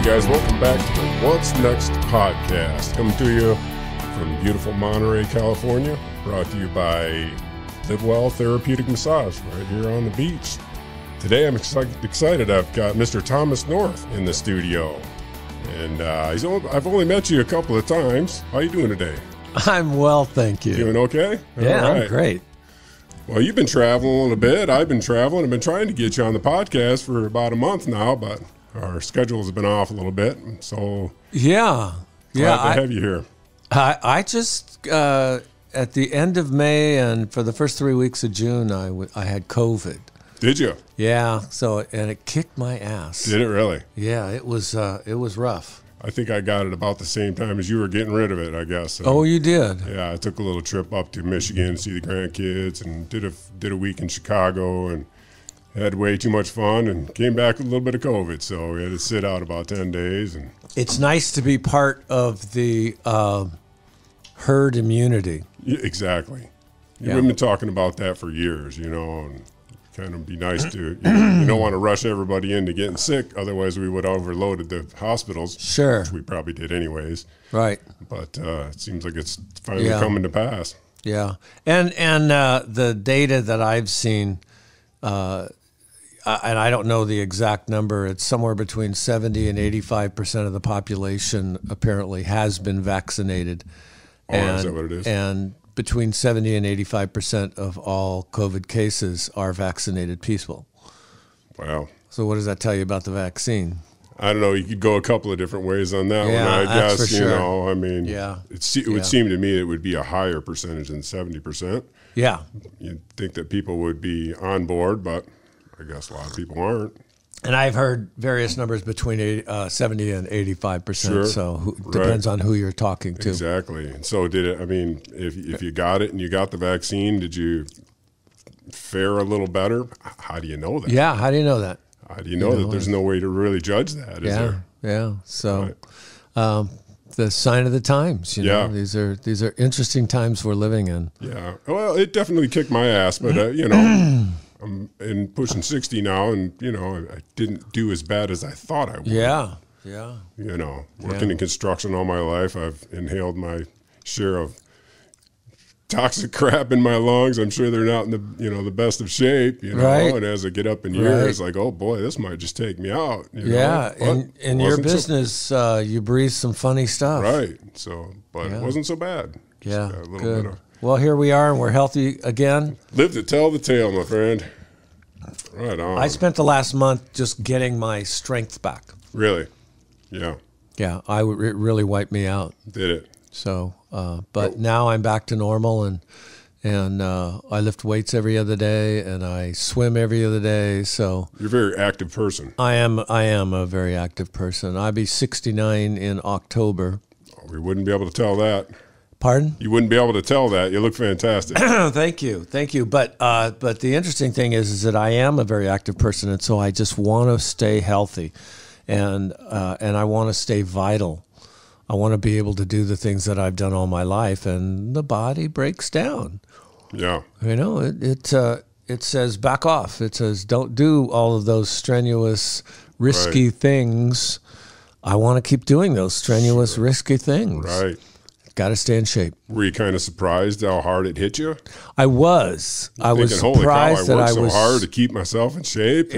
guys, welcome back to the What's Next podcast. Coming to you from beautiful Monterey, California. Brought to you by Live Well Therapeutic Massage right here on the beach. Today I'm excited. I've got Mr. Thomas North in the studio. And I've only met you a couple of times. How you doing today? I'm well, thank you. Doing okay? Yeah, all right. I'm great. Well, you've been traveling a little bit. I've been traveling. I've been trying to get you on the podcast for about a month now, but our schedules have been off a little bit. So glad to have you here. I just at the end of May and for the first 3 weeks of June, I had COVID. Did you? Yeah. And it kicked my ass. Did it really? Yeah. It was rough. I think I got it about the same time as you were getting rid of it, I guess. Oh, you did? Yeah, I took a little trip up to Michigan to see the grandkids and did a week in Chicago and had way too much fun and came back with a little bit of COVID. So we had to sit out about 10 days. And it's nice to be part of the herd immunity. Yeah, exactly. We've been talking about that for years, and kind of be nice to, you don't want to rush everybody into getting sick. Otherwise, we would have overloaded the hospitals. Sure. Which we probably did anyways. Right. But it seems like it's finally coming to pass. Yeah. And the data that I've seen, and I don't know the exact number, it's somewhere between 70 and 85% of the population apparently has been vaccinated. Is that what it is? And between 70 and 85% of all COVID cases are vaccinated people. Wow. So what does that tell you about the vaccine? I don't know. You could go a couple of different ways on that one. I that's guess, for sure. It would seem to me it would be a higher percentage than 70%. Yeah. You'd think that people would be on board, but I guess a lot of people aren't. And I've heard various numbers between 70 and 85%. Sure. So depends on who you're talking to. Exactly. And so if you got it and you got the vaccine, did you fare a little better? How do you know that? Yeah. How do you know that? How do you know that there's no way to really judge that, is there? Yeah. So the sign of the times, these are interesting times we're living in. Yeah. Well, it definitely kicked my ass, but, I'm in pushing 60 now, and, I didn't do as bad as I thought I would. Yeah. Working in construction all my life, I've inhaled my share of toxic crap in my lungs. I'm sure they're not in the best of shape, Right. And as I get up in years, like, oh boy, this might just take me out. In your business, you breathe some funny stuff. Right. So, but it wasn't so bad. Just Yeah. a little Good. bit of, well, here we are, and we're healthy again. live to tell the tale, my friend. Right on. I spent the last month just getting my strength back. Really? Yeah. Yeah, it really wiped me out. Did it? So, but now I'm back to normal, and I lift weights every other day, and I swim every other day. So you're a very active person. I am a very active person. I'll be 69 in October. Oh, we wouldn't be able to tell that. Pardon? You wouldn't be able to tell that. You look fantastic. Thank you. But the interesting thing is that I am a very active person, and so I just want to stay healthy, and I want to stay vital. I want to be able to do the things that I've done all my life, and the body breaks down. Yeah. It says back off. It says don't do all of those strenuous, risky things. I want to keep doing those strenuous, risky things. Right. Got to stay in shape. Were you kind of surprised how hard it hit you? I was. I was surprised that I was so hard to keep myself in shape.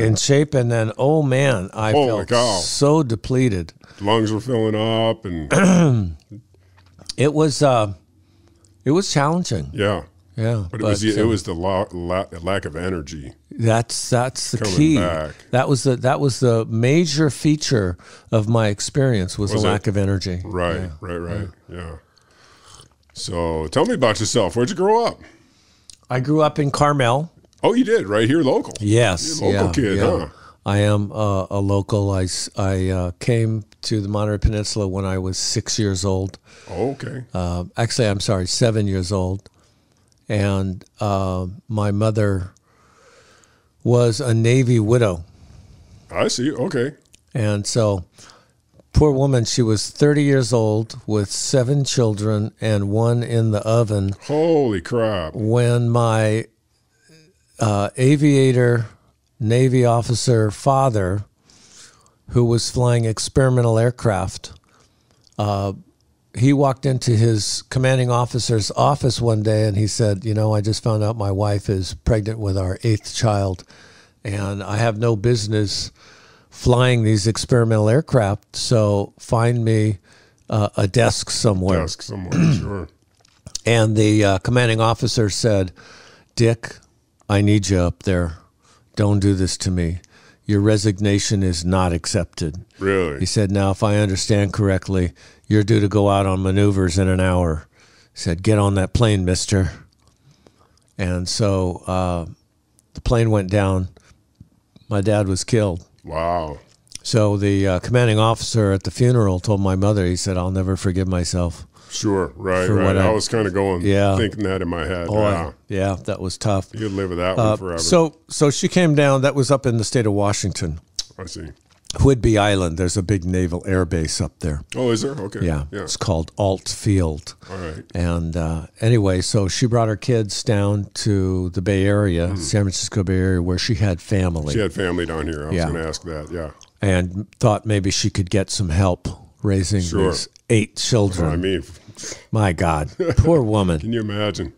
And then, oh man, I felt so depleted. Lungs were filling up, and it was challenging. Yeah. Yeah. But it was the lack of energy. That's the coming key. Back. That was the major feature of my experience was the lack of energy. Right. Yeah. So tell me about yourself. Where'd you grow up? I grew up in Carmel. Oh, you did? Right here local? Yes. You're a local kid, huh? I am a local. I came to the Monterey Peninsula when I was 6 years old. Oh, okay. Actually, I'm sorry, 7 years old. And my mother was a Navy widow. I see. Okay. And so, poor woman, she was 30 years old with 7 children and 1 in the oven. Holy crap. When my aviator, Navy officer father who was flying experimental aircraft. He walked into his commanding officer's office one day and he said, you know, I just found out my wife is pregnant with our 8th child, and I have no business flying these experimental aircraft, so find me a desk somewhere. Sure. And the commanding officer said, Dick, I need you up there. Don't do this to me. Your resignation is not accepted. Really? He said, now, if I understand correctly, you're due to go out on maneuvers in an hour. He said, get on that plane, mister. And so the plane went down. My dad was killed. Wow. So the commanding officer at the funeral told my mother, he said, I'll never forgive myself. Sure, right. I was kind of thinking that in my head. Oh, yeah, that was tough. You'd live with that one forever. So she came down. That was up in the state of Washington. I see. Whidbey Island. There's a big naval air base up there. Oh, is there? Okay. Yeah. It's called Alt Field. All right. And anyway, so she brought her kids down to the Bay Area, San Francisco Bay Area, where she had family. She had family down here. I was going to ask that, yeah. And thought maybe she could get some help raising these 8 children. I mean, my God, poor woman. Can you imagine?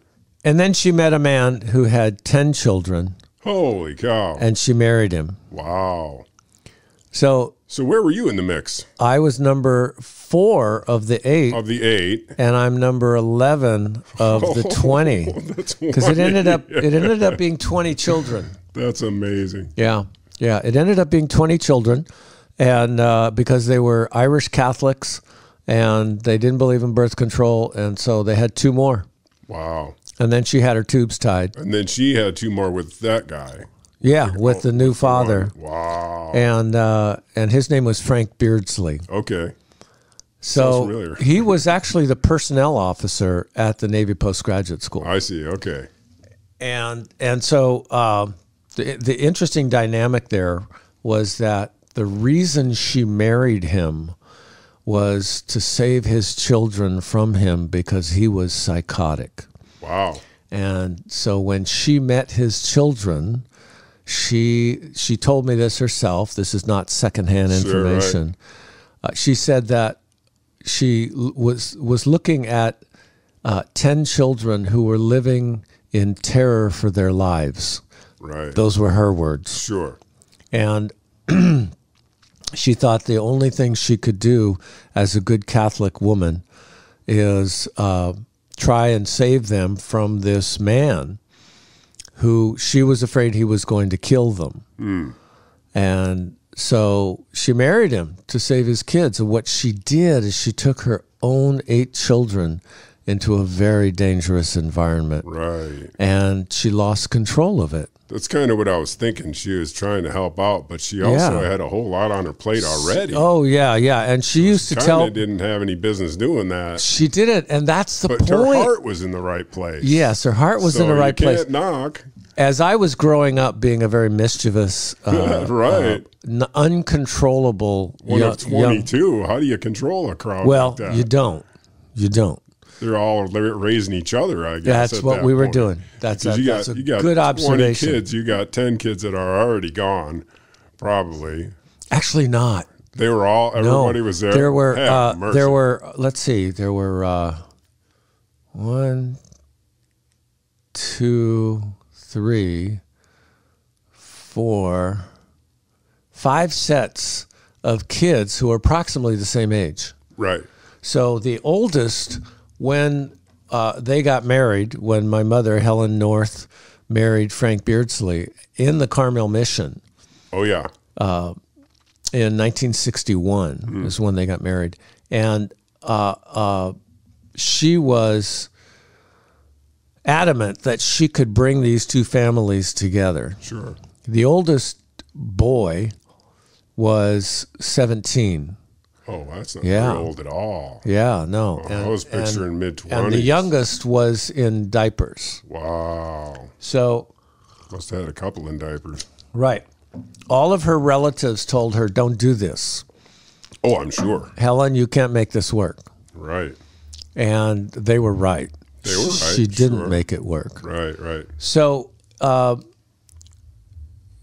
And then she met a man who had 10 children. Holy cow. And she married him. Wow. So where were you in the mix? I was number 4 of the 8. Of the 8. And I'm number 11 of the 20. Because it ended up being 20 children. That's amazing. Yeah. Yeah. It ended up being 20 children. And because they were Irish Catholics and they didn't believe in birth control. And so they had 2 more. Wow. And then she had her tubes tied. And then she had 2 more with that guy. Yeah, with the new father. Wow. And his name was Frank Beardsley. Okay. So he was actually the personnel officer at the Navy Postgraduate School. I see. Okay. And so the interesting dynamic there was that the reason she married him was to save his children from him because he was psychotic. Wow. And so when she met his children, she told me this herself. This is not secondhand information. Right. She said that she was looking at 10 children who were living in terror for their lives. Right. Those were her words. Sure. And she thought the only thing she could do as a good Catholic woman is try and save them from this man who she was afraid he was going to kill them. Mm. And so she married him to save his kids. And what she did is she took her own 8 children into a very dangerous environment. Right. And she lost control of it. That's kind of what I was thinking. She was trying to help out, but she also had a whole lot on her plate already. Oh, yeah, yeah. And she used to tell... She didn't have any business doing that. She didn't, and that's the point. But her heart was in the right place. Yes, her heart was in the right place. So you can't knock. As I was growing up being a very mischievous, right, uncontrollable one of 22, how do you control a crowd like that? Well, you don't. You don't. They're all raising each other, I guess. That's what we were doing. That's a good observation. 20 kids, you got 10 kids that are already gone, probably. Actually not. They were all, everybody was there. There were, let's see, there were 1, 2, 3, 4, 5 sets of kids who are approximately the same age. Right. So the oldest, when they got married, when my mother, Helen North, married Frank Beardsley in the Carmel Mission. Oh, yeah. In 1961 is when they got married. And she was adamant that she could bring these 2 families together. Sure. The oldest boy was 17. Oh, that's not very old at all. Yeah, no. I was picturing mid-20s. And the youngest was in diapers. Wow. So. Must have had a couple in diapers. Right. All of her relatives told her, don't do this. Oh, I'm sure. Helen, you can't make this work. Right. And they were right. They were right. She didn't make it work. Right, right. So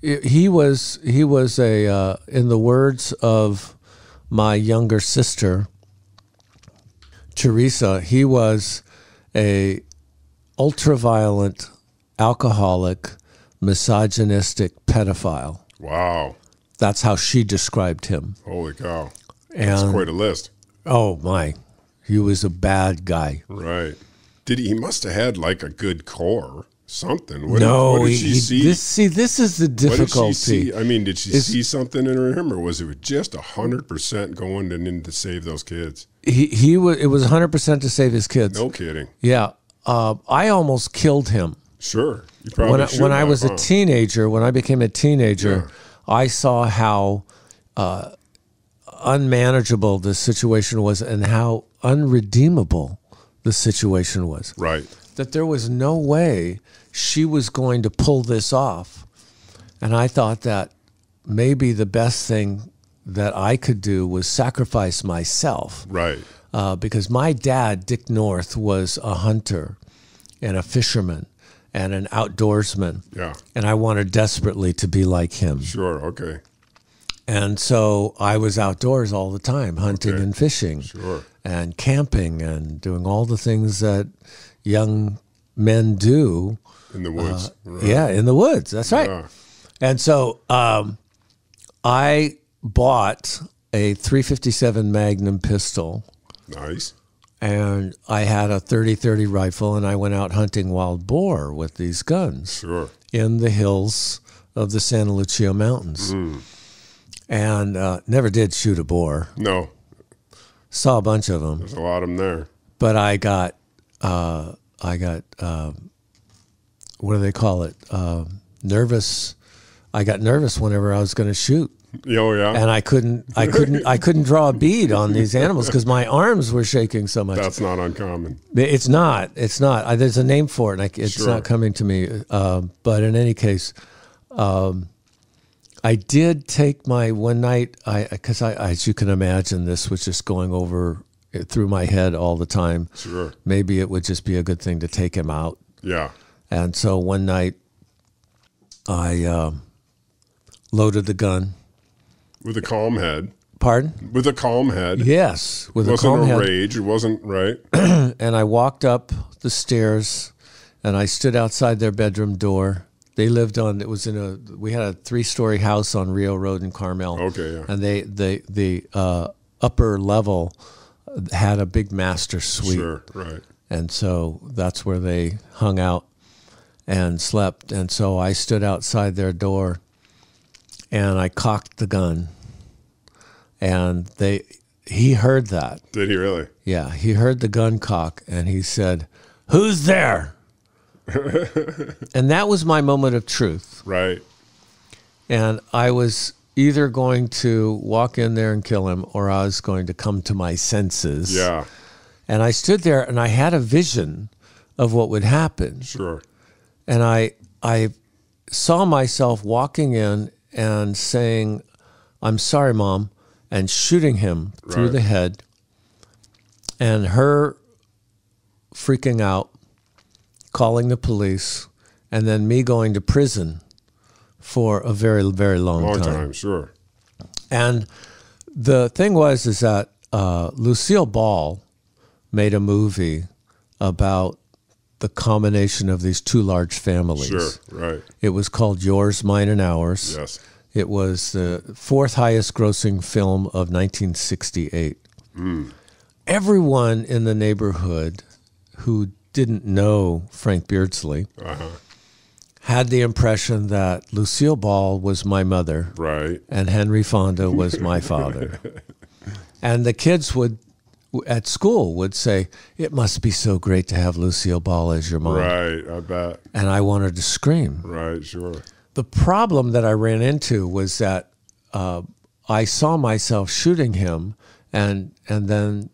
he was a in the words of my younger sister Teresa, he was a ultra-violent, alcoholic, misogynistic pedophile. Wow. That's how she described him. Holy cow. That's quite a list. Oh, my. He was a bad guy. Right. He must have had like a good core, something. What did she see? This is the difficulty. What did she see? I mean, did she see something in him, or was it just 100% going in to save those kids? It was 100% to save his kids. No kidding. Yeah. I almost killed him. Sure. You probably should when I was a teenager, when I became a teenager, I saw how unmanageable the situation was and how unredeemable the situation was. Right. That there was no way she was going to pull this off. And I thought that maybe the best thing that I could do was sacrifice myself. Right. Because my dad, Dick North, was a hunter and a fisherman and an outdoorsman. Yeah. And I wanted desperately to be like him. Sure, okay. And so I was outdoors all the time, hunting and fishing. Sure. And camping and doing all the things that young men do. In the woods. Right. Yeah, in the woods. That's right. Yeah. And so I bought a .357 Magnum pistol. Nice. And I had a .30-30 rifle, and I went out hunting wild boar with these guns. Sure. In the hills of the Santa Lucia Mountains. And never did shoot a boar. No. Saw a bunch of them. There's a lot of them there. But I got what do they call it? Nervous. I got nervous whenever I was going to shoot. Oh yeah. And I couldn't draw a bead on these animals because my arms were shaking so much. That's not uncommon. It's not. There's a name for it. And it's not coming to me. But in any case, I did take my one night. Because as you can imagine, this was just going over through my head all the time. Sure. Maybe it would just be a good thing to take him out. Yeah. And so one night, I loaded the gun. With a calm head. Pardon? With a calm head. Yes, with a calm head. It wasn't a rage. It wasn't, right? And I walked up the stairs, and I stood outside their bedroom door. They lived on, we had a 3-story house on Rio Road in Carmel. Okay, yeah. And the upper level had a big master suite. Sure, right. And so that's where they hung out and slept. And so I stood outside their door, and I cocked the gun. And he heard that. Did he really? Yeah, he heard the gun cock, and he said, "Who's there?" And that was my moment of truth. Right. And I was either going to walk in there and kill him, or I was going to come to my senses. Yeah. And I stood there, and I had a vision of what would happen. Sure. And I saw myself walking in and saying, "I'm sorry, Mom," and shooting him through the head, and her freaking out, calling the police, and then me going to prison for a very, very long time. Sure. And the thing was that Lucille Ball made a movie about the combination of these two large families. Sure, right. It was called Yours, Mine, and Ours. Yes. It was the 4th highest grossing film of 1968. Everyone in the neighborhood who didn't know Frank Beardsley had the impression that Lucille Ball was my mother, right, and Henry Fonda was my father. And the kids at school would say, "It must be so great to have Lucille Ball as your mom." Right, I bet. And I wanted to scream. Right, sure. The problem that I ran into was that I saw myself shooting him and then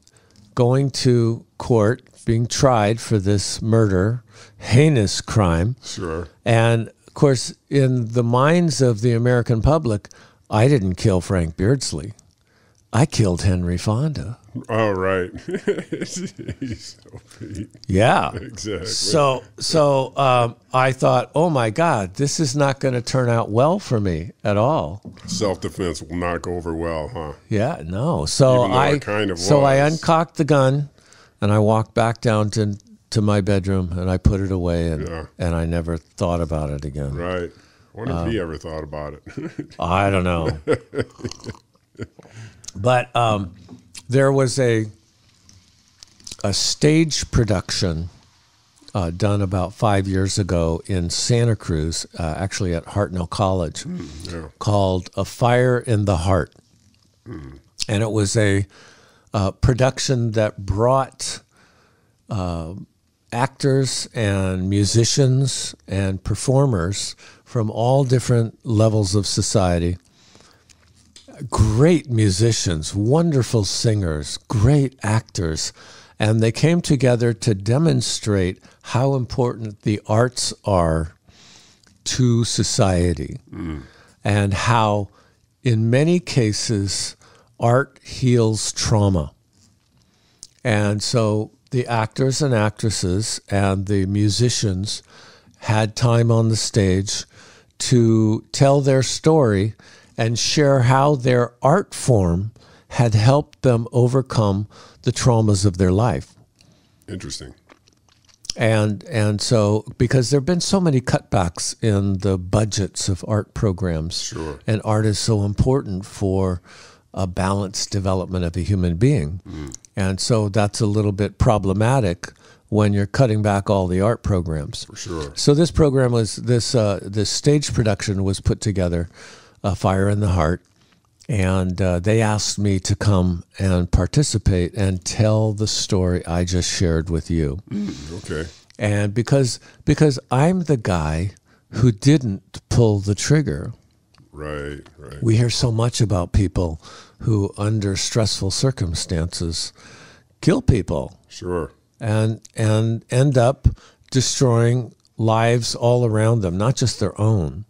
going to court, being tried for this murder, heinous crime. Sure. And, of course, in the minds of the American public, I didn't kill Frank Beardsley. I killed Henry Fonda. Oh, right. He's so Pete. Yeah. Exactly. So I thought, oh my God, this is not going to turn out well for me at all. Self-defense will not go over well, huh? Yeah, no. So Even though it kind of I was. uncocked the gun and I walked back down to my bedroom and I put it away and I never thought about it again. Right. I wonder if he ever thought about it. I don't know. But there was a stage production done about 5 years ago in Santa Cruz, actually at Hartnell College, called A Fire in the Heart. And it was a production that brought actors and musicians and performers from all different levels of society. Great musicians, wonderful singers, great actors, and they came together to demonstrate how important the arts are to society and how, in many cases, art heals trauma. And so the actors and actresses and the musicians had time on the stage to tell their story and share how their art form had helped them overcome the traumas of their life. Interesting. And so, because there have been so many cutbacks in the budgets of art programs, Sure. and art is so important for a balanced development of a human being. And so that's a little bit problematic when you're cutting back all the art programs. For sure. So this program was, this stage production was put together, A Fire in the Heart, and they asked me to come and participate and tell the story I just shared with you. Okay. And because I'm the guy who didn't pull the trigger. Right, right. We hear so much about people who, under stressful circumstances, kill people. Sure. And end up destroying lives all around them, not just their own.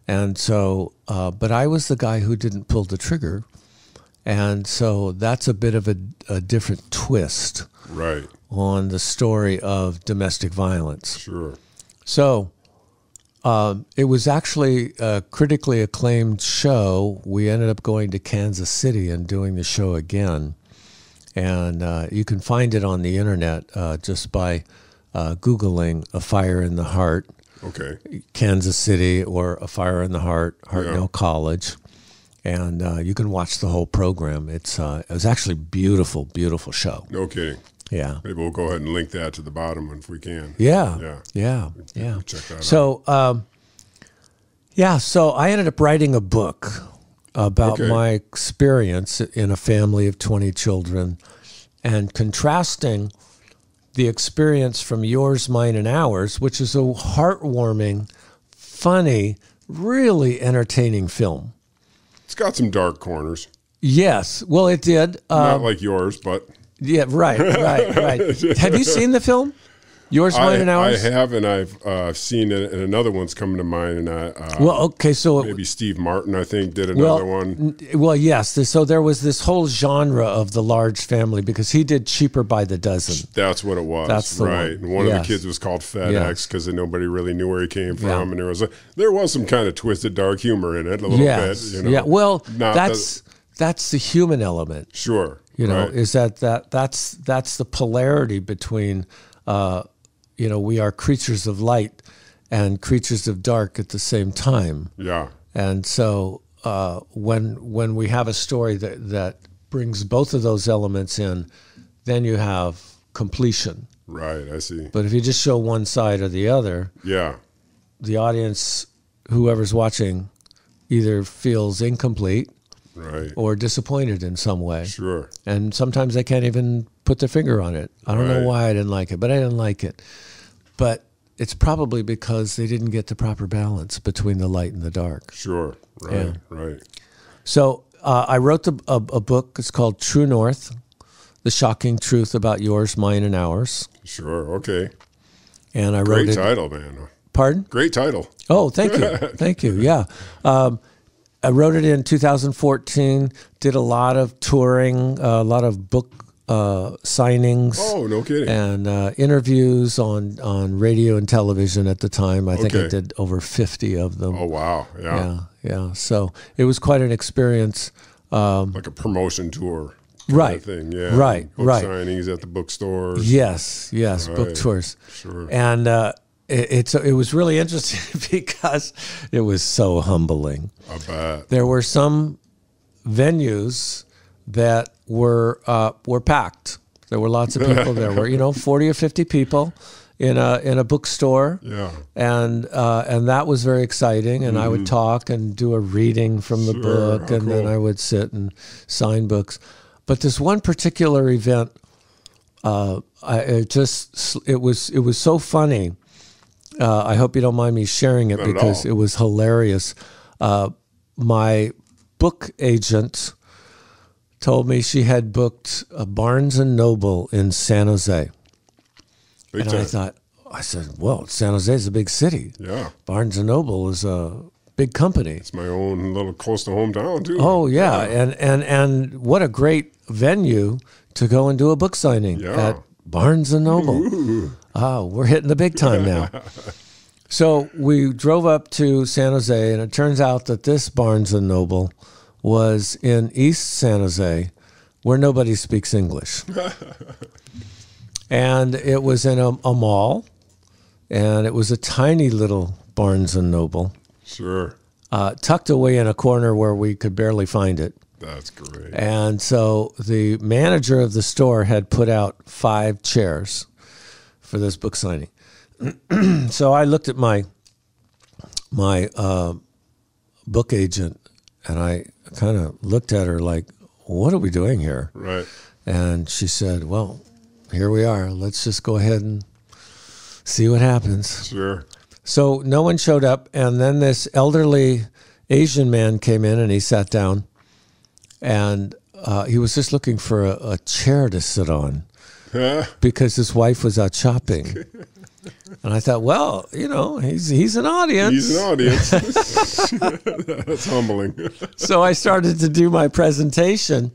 And so, but I was the guy who didn't pull the trigger. And so that's a bit of a different twist Right. on the story of domestic violence. Sure. So it was actually a critically acclaimed show. We ended up going to Kansas City and doing the show again. And you can find it on the internet just by Googling A Fire in the Heart. Okay. Kansas City, or A Fire in the Heart, Hartnell College. And you can watch the whole program. It was actually a beautiful, beautiful show. No kidding. Yeah. Maybe we'll go ahead and link that to the bottom if we can. Yeah. Check that out. So, so I ended up writing a book about my experience in a family of 20 children and contrasting the experience from Yours, Mine, and Ours, which is a heartwarming, funny, really entertaining film. It's got some dark corners. Yes. Well, it did. Not like yours, but... Yeah, right. Have you seen the film? Yours, Mine, and Ours? I have, and I've seen it, and another one's coming to mind. And so maybe Steve Martin, I think, did another one. Well, yes. So there was this whole genre of the large family because he did Cheaper by the Dozen. That's what it was. That's the right. one. And one of the kids was called FedEx because nobody really knew where he came from, and there was some kind of twisted dark humor in it a little bit. You know? Yeah. Well, that's the human element. Sure. You know, is that's the polarity between. We are creatures of light and creatures of dark at the same time. Yeah. And so when we have a story that brings both of those elements in, then you have completion. Right, I see. But if you just show one side or the other, the audience, whoever's watching, either feels incomplete or disappointed in some way. Sure. And sometimes they can't even put their finger on it. I don't know why I didn't like it, but I didn't like it. But it's probably because they didn't get the proper balance between the light and the dark. Sure. Right. Right. So I wrote a book. It's called True North: The Shocking Truth About Yours, Mine, and Ours. Sure. Okay. And I wrote it. Great title, man. Pardon? Great title. Oh, thank you. Thank you. Yeah. I wrote it in 2014, did a lot of touring, a lot of book signings. Oh, no kidding. And interviews on radio and television at the time. I think I did over 50 of them. Oh, wow. Yeah. So it was quite an experience. Like a promotion tour. Right. Thing. Yeah. Right. Book signings at the bookstores. Yes. Right. Book tours. Sure. And it was really interesting because it was so humbling. I bet. There were some venues that were packed. There were lots of people. There were 40 or 50 people in a bookstore. Yeah. And that was very exciting. And I would talk and do a reading from the book, and then I would sit and sign books. But this one particular event, it was so funny. I hope you don't mind me sharing it because it was hilarious. My book agent told me she had booked a Barnes & Noble in San Jose. Big and time. I said, well, San Jose is a big city. Yeah. Barnes & Noble is a big company. It's my own little close to hometown, too. Oh, yeah. And what a great venue to go and do a book signing at Barnes & Noble. Ooh. Oh, we're hitting the big time now. So we drove up to San Jose, and it turns out that this Barnes & Noble was in East San Jose, where nobody speaks English. And it was in a mall, and it was a tiny little Barnes & Noble. Sure. Tucked away in a corner where we could barely find it. That's great. And so the manager of the store had put out 5 chairs for this book signing. So I looked at my book agent, and I kind of looked at her like, what are we doing here? Right. And she said, well, here we are. Let's just go ahead and see what happens. Sure. So no one showed up, and then this elderly Asian man came in, and he sat down, and he was just looking for a chair to sit on because his wife was out shopping. And I thought, well, he's an audience. He's an audience. That's humbling. So I started to do my presentation,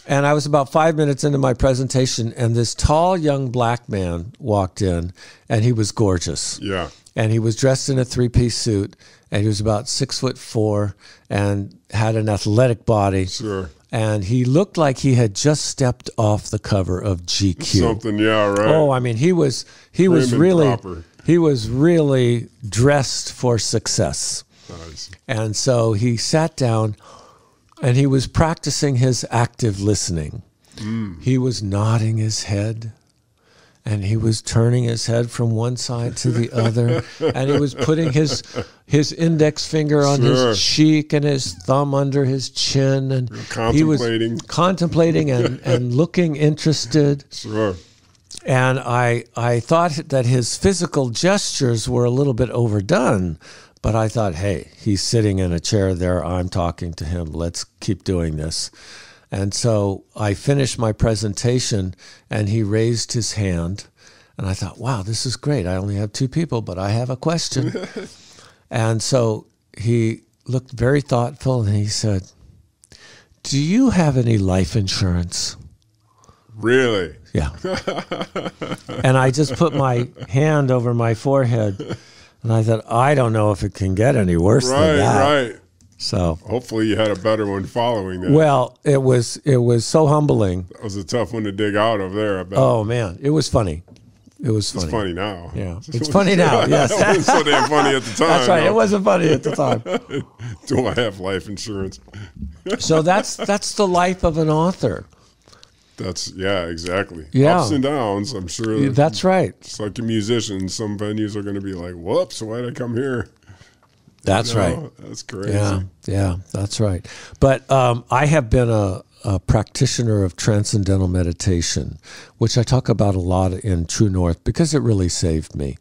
and I was about 5 minutes into my presentation, and this tall young black man walked in, and he was gorgeous. Yeah. And he was dressed in a 3-piece suit, and he was about 6'4" and had an athletic body. Sure. And he looked like he had just stepped off the cover of GQ. Something, yeah, right. Oh, I mean, he was really dressed for success. Nice. And so he sat down, and he was practicing his active listening. He was nodding his head, and he was turning his head from one side to the other, and he was putting his index finger on his cheek and his thumb under his chin, and he was contemplating and looking interested. Sure. And I thought that his physical gestures were a little bit overdone, but I thought, hey, he's sitting in a chair there. I'm talking to him. Let's keep doing this. And so I finished my presentation, and he raised his hand, and I thought, wow, this is great. I only have 2 people, but I have a question. And so he looked very thoughtful, and he said, do you have any life insurance? Really? Yeah. And I just put my hand over my forehead, and I thought, I don't know if it can get any worse than that. Right. So hopefully you had a better one following that. Well, it was so humbling. That was a tough one to dig out of there, I bet. Oh, man. It was funny. It was funny. It's funny now. Yeah. It's funny now, yes. It wasn't so damn funny at the time. That's right. No. It wasn't funny at the time. Do I have life insurance? So that's the life of an author. Exactly. Yeah. Ups and downs, I'm sure. That's right. It's like a musician. Some venues are going to be like, whoops, why did I come here? That's right. That's crazy. Yeah, that's right. But I have been a practitioner of Transcendental meditation, which I talk about a lot in True North because it really saved me.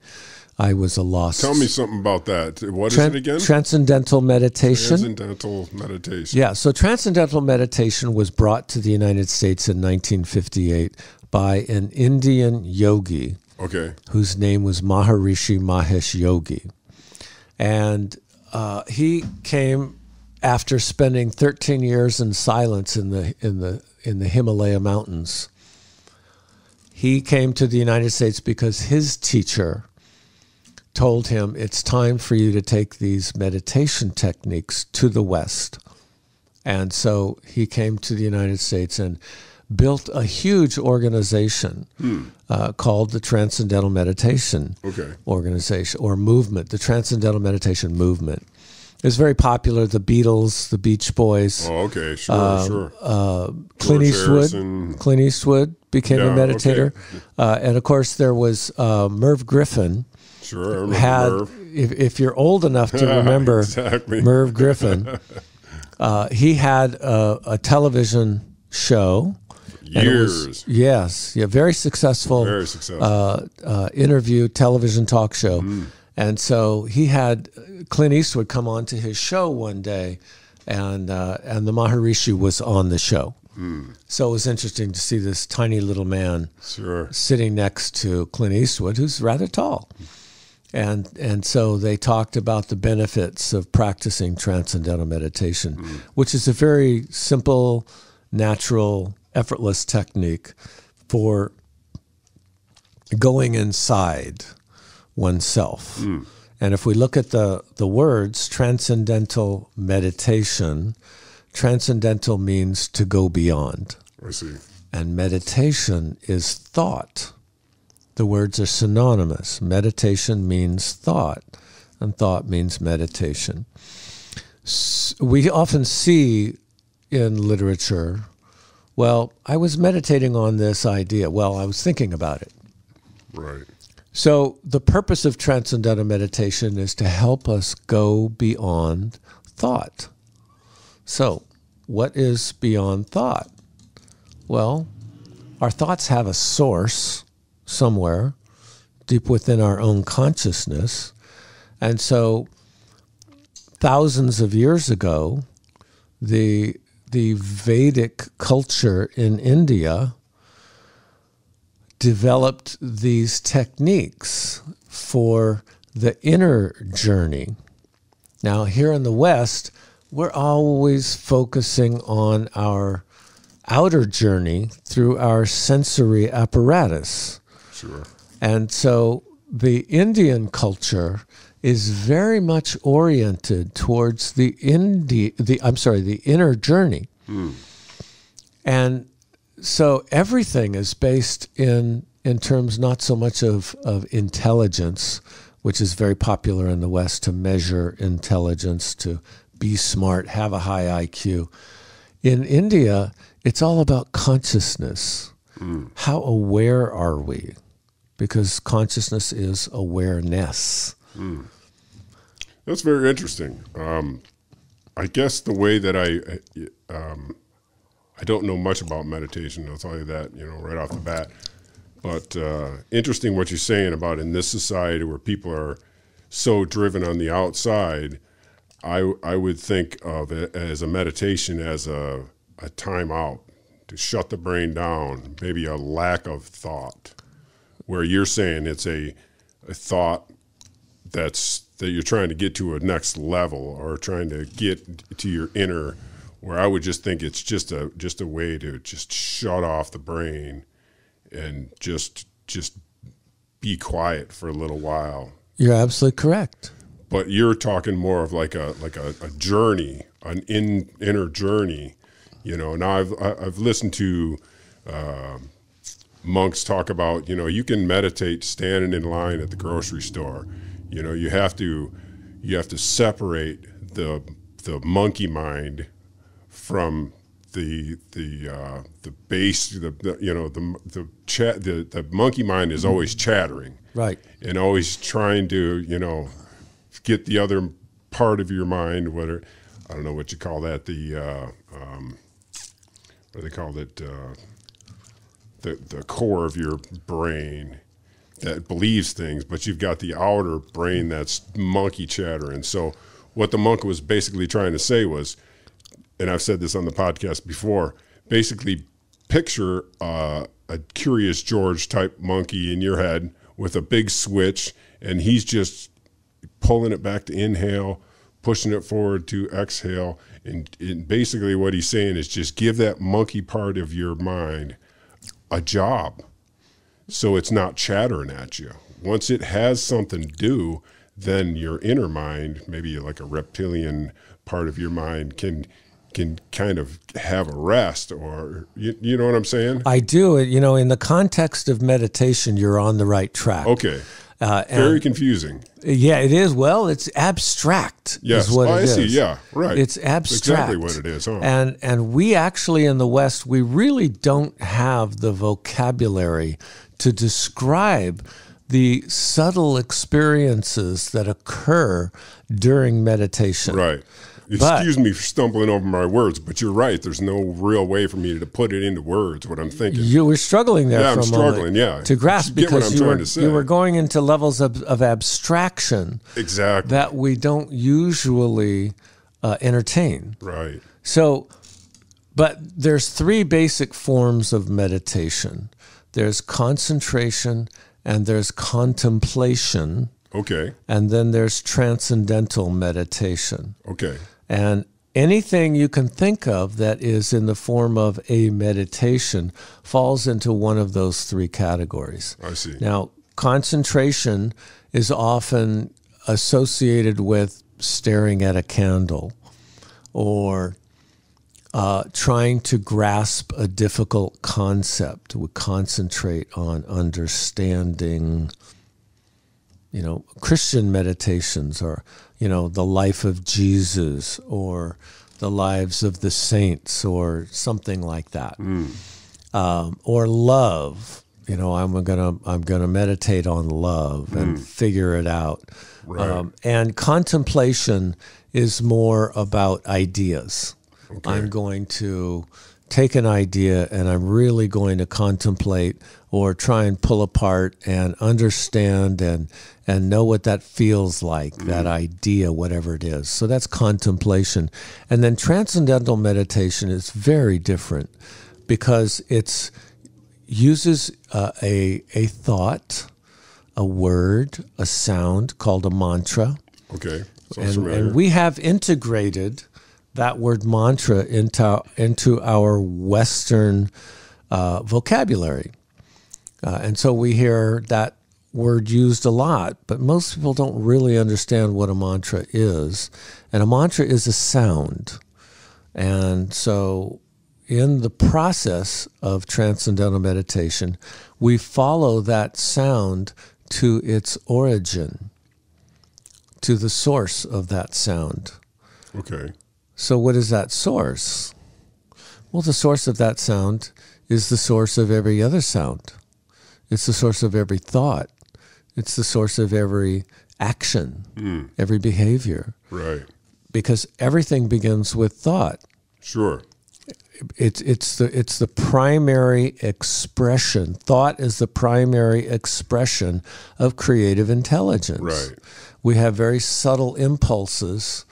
I was a lost... Tell me something about that. What is it again? Transcendental meditation. Transcendental meditation. Yeah, so Transcendental meditation was brought to the United States in 1958 by an Indian yogi whose name was Maharishi Mahesh Yogi. And he came after spending 13 years in silence in the Himalaya mountains, he came to the United States because his teacher told him it's time for you to take these meditation techniques to the West. And so he came to the United States and built a huge organization called the Transcendental Meditation Organization or movement, the Transcendental Meditation Movement. It was very popular. The Beatles, the Beach Boys. Oh, okay, sure. Clint Eastwood became a meditator. Okay. And of course, there was Merv Griffin. Sure, I remember Merv. If you're old enough to remember Merv Griffin, he had a television show. Years. Very successful. Very successful. Interview, television talk show. And so he had Clint Eastwood come on to his show one day, and the Maharishi was on the show. So it was interesting to see this tiny little man sitting next to Clint Eastwood, who's rather tall. And so they talked about the benefits of practicing transcendental meditation, which is a very simple, natural, effortless technique for going inside oneself. And if we look at the words, transcendental meditation, transcendental means to go beyond. I see. And meditation is thought. The words are synonymous. Meditation means thought, and thought means meditation. We often see in literature, well, I was meditating on this idea. Well, I was thinking about it. Right. So the purpose of transcendental meditation is to help us go beyond thought. So what is beyond thought? Well, our thoughts have a source somewhere deep within our own consciousness. And so thousands of years ago, the Vedic culture in India developed these techniques for the inner journey. Now, here in the West, we're always focusing on our outer journey through our sensory apparatus. Sure. And so the Indian culture is very much oriented towards the inner journey. And so everything is based in terms not so much of intelligence, which is very popular in the West, to measure intelligence, to be smart, have a high IQ. In India, it's all about consciousness. How aware are we? Because consciousness is awareness. That's very interesting. I guess the way that I don't know much about meditation, I'll tell you that, right off the bat. But interesting what you're saying about in this society where people are so driven on the outside, I would think of it as a meditation as a time out, to shut the brain down, maybe a lack of thought, where you're saying it's a thought that you're trying to get to a next level or trying to get to your inner, where I would just think it's just a way to just shut off the brain and just be quiet for a little while. You're absolutely correct. But you're talking more of like a journey, an inner journey. Now I've listened to monks talk about, you can meditate standing in line at the grocery store. You have to separate the monkey mind from the base. The monkey mind is always chattering, right, and always trying to get the other part of your mind. Whether I don't know what you call that. What do they call it? The core of your brain that believes things, but you've got the outer brain that's monkey chattering. So what the monk was basically trying to say was, and I've said this on the podcast before, basically picture a Curious George type monkey in your head with a big switch, and he's just pulling it back to inhale, pushing it forward to exhale. And basically what he's saying is just give that monkey part of your mind a job so it's not chattering at you. Once it has something to do, then your inner mind, maybe like a reptilian part of your mind, can kind of have a rest, or you know what I'm saying? I do. You know, in the context of meditation, you're on the right track. Okay. Very confusing. Yeah, it is. Well, it's abstract. Yes, is what I it see. is. Yeah, right. It's abstract. Exactly what it is. Huh? And we actually in the West, we really don't have the vocabulary to describe the subtle experiences that occur during meditation. Right. Excuse me for stumbling over my words, but you're right. There's no real way for me to put it into words, what I'm thinking. You were struggling there for a struggling, moment to grasp, because you were going into levels of abstraction exactly that we don't usually entertain. Right. So, but there's three basic forms of meditation. There's concentration, and there's contemplation. Okay. And then there's transcendental meditation. Okay. And anything you can think of that is in the form of a meditation falls into one of those three categories. I see. Now, concentration is often associated with staring at a candle or trying to grasp a difficult concept. We concentrate on understanding, you know, Christian meditations, or, you know, the life of Jesus or the lives of the saints or something like that. Or love. You know, I'm gonna meditate on love and figure it out. Right. And contemplation is more about ideas. Okay. I'm going to take an idea and I'm really going to contemplate or try and pull apart and understand and know what that feels like, that idea, whatever it is. So that's contemplation. And then transcendental meditation is very different because it uses a thought, a word, a sound called a mantra. Okay. Sounds familiar. And we have integrated that word mantra into our Western vocabulary. And so we hear that word used a lot, but most people don't really understand what a mantra is. And a mantra is a sound. And so in the process of transcendental meditation, we follow that sound to its origin, to the source of that sound. Okay. So what is that source? Well, the source of that sound is the source of every other sound. It's the source of every thought. It's the source of every action, every behavior. Right. Because everything begins with thought. Sure. It's the primary expression. Thought is the primary expression of creative intelligence. Right. We have very subtle impulses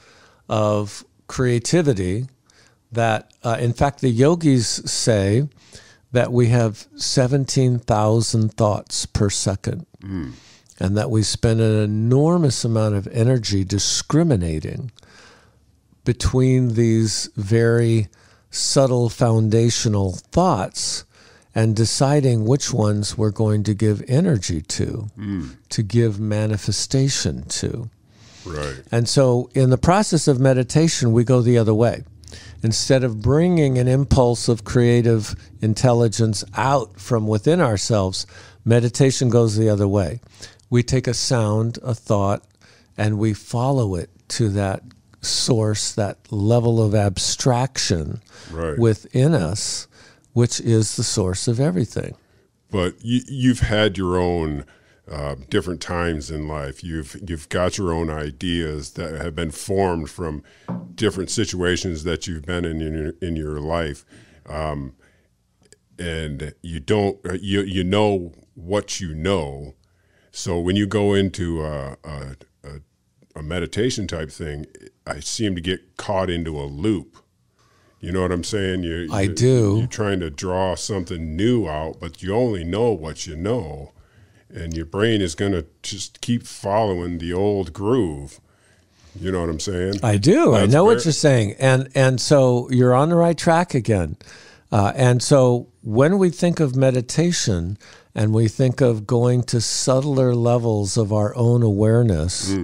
of creativity that, in fact, the yogis say that we have 17,000 thoughts per second, and that we spend an enormous amount of energy discriminating between these very subtle foundational thoughts and deciding which ones we're going to give energy to give manifestation to. Right. And so in the process of meditation, we go the other way. Instead of bringing an impulse of creative intelligence out from within ourselves, meditation goes the other way. We take a sound, a thought, and we follow it to that source, that level of abstraction within us, which is the source of everything. But you've had your own different times in life. You've got your own ideas that have been formed from different situations that you've been in your life, and you know what you know. So when you go into a meditation type thing, I seem to get caught into a loop. You know what I'm saying? I do. You're trying to draw something new out, but you only know what you know. And your brain is going to just keep following the old groove. You know what I'm saying? I do. I know what you're saying. And so you're on the right track again. And so when we think of meditation and we think of going to subtler levels of our own awareness,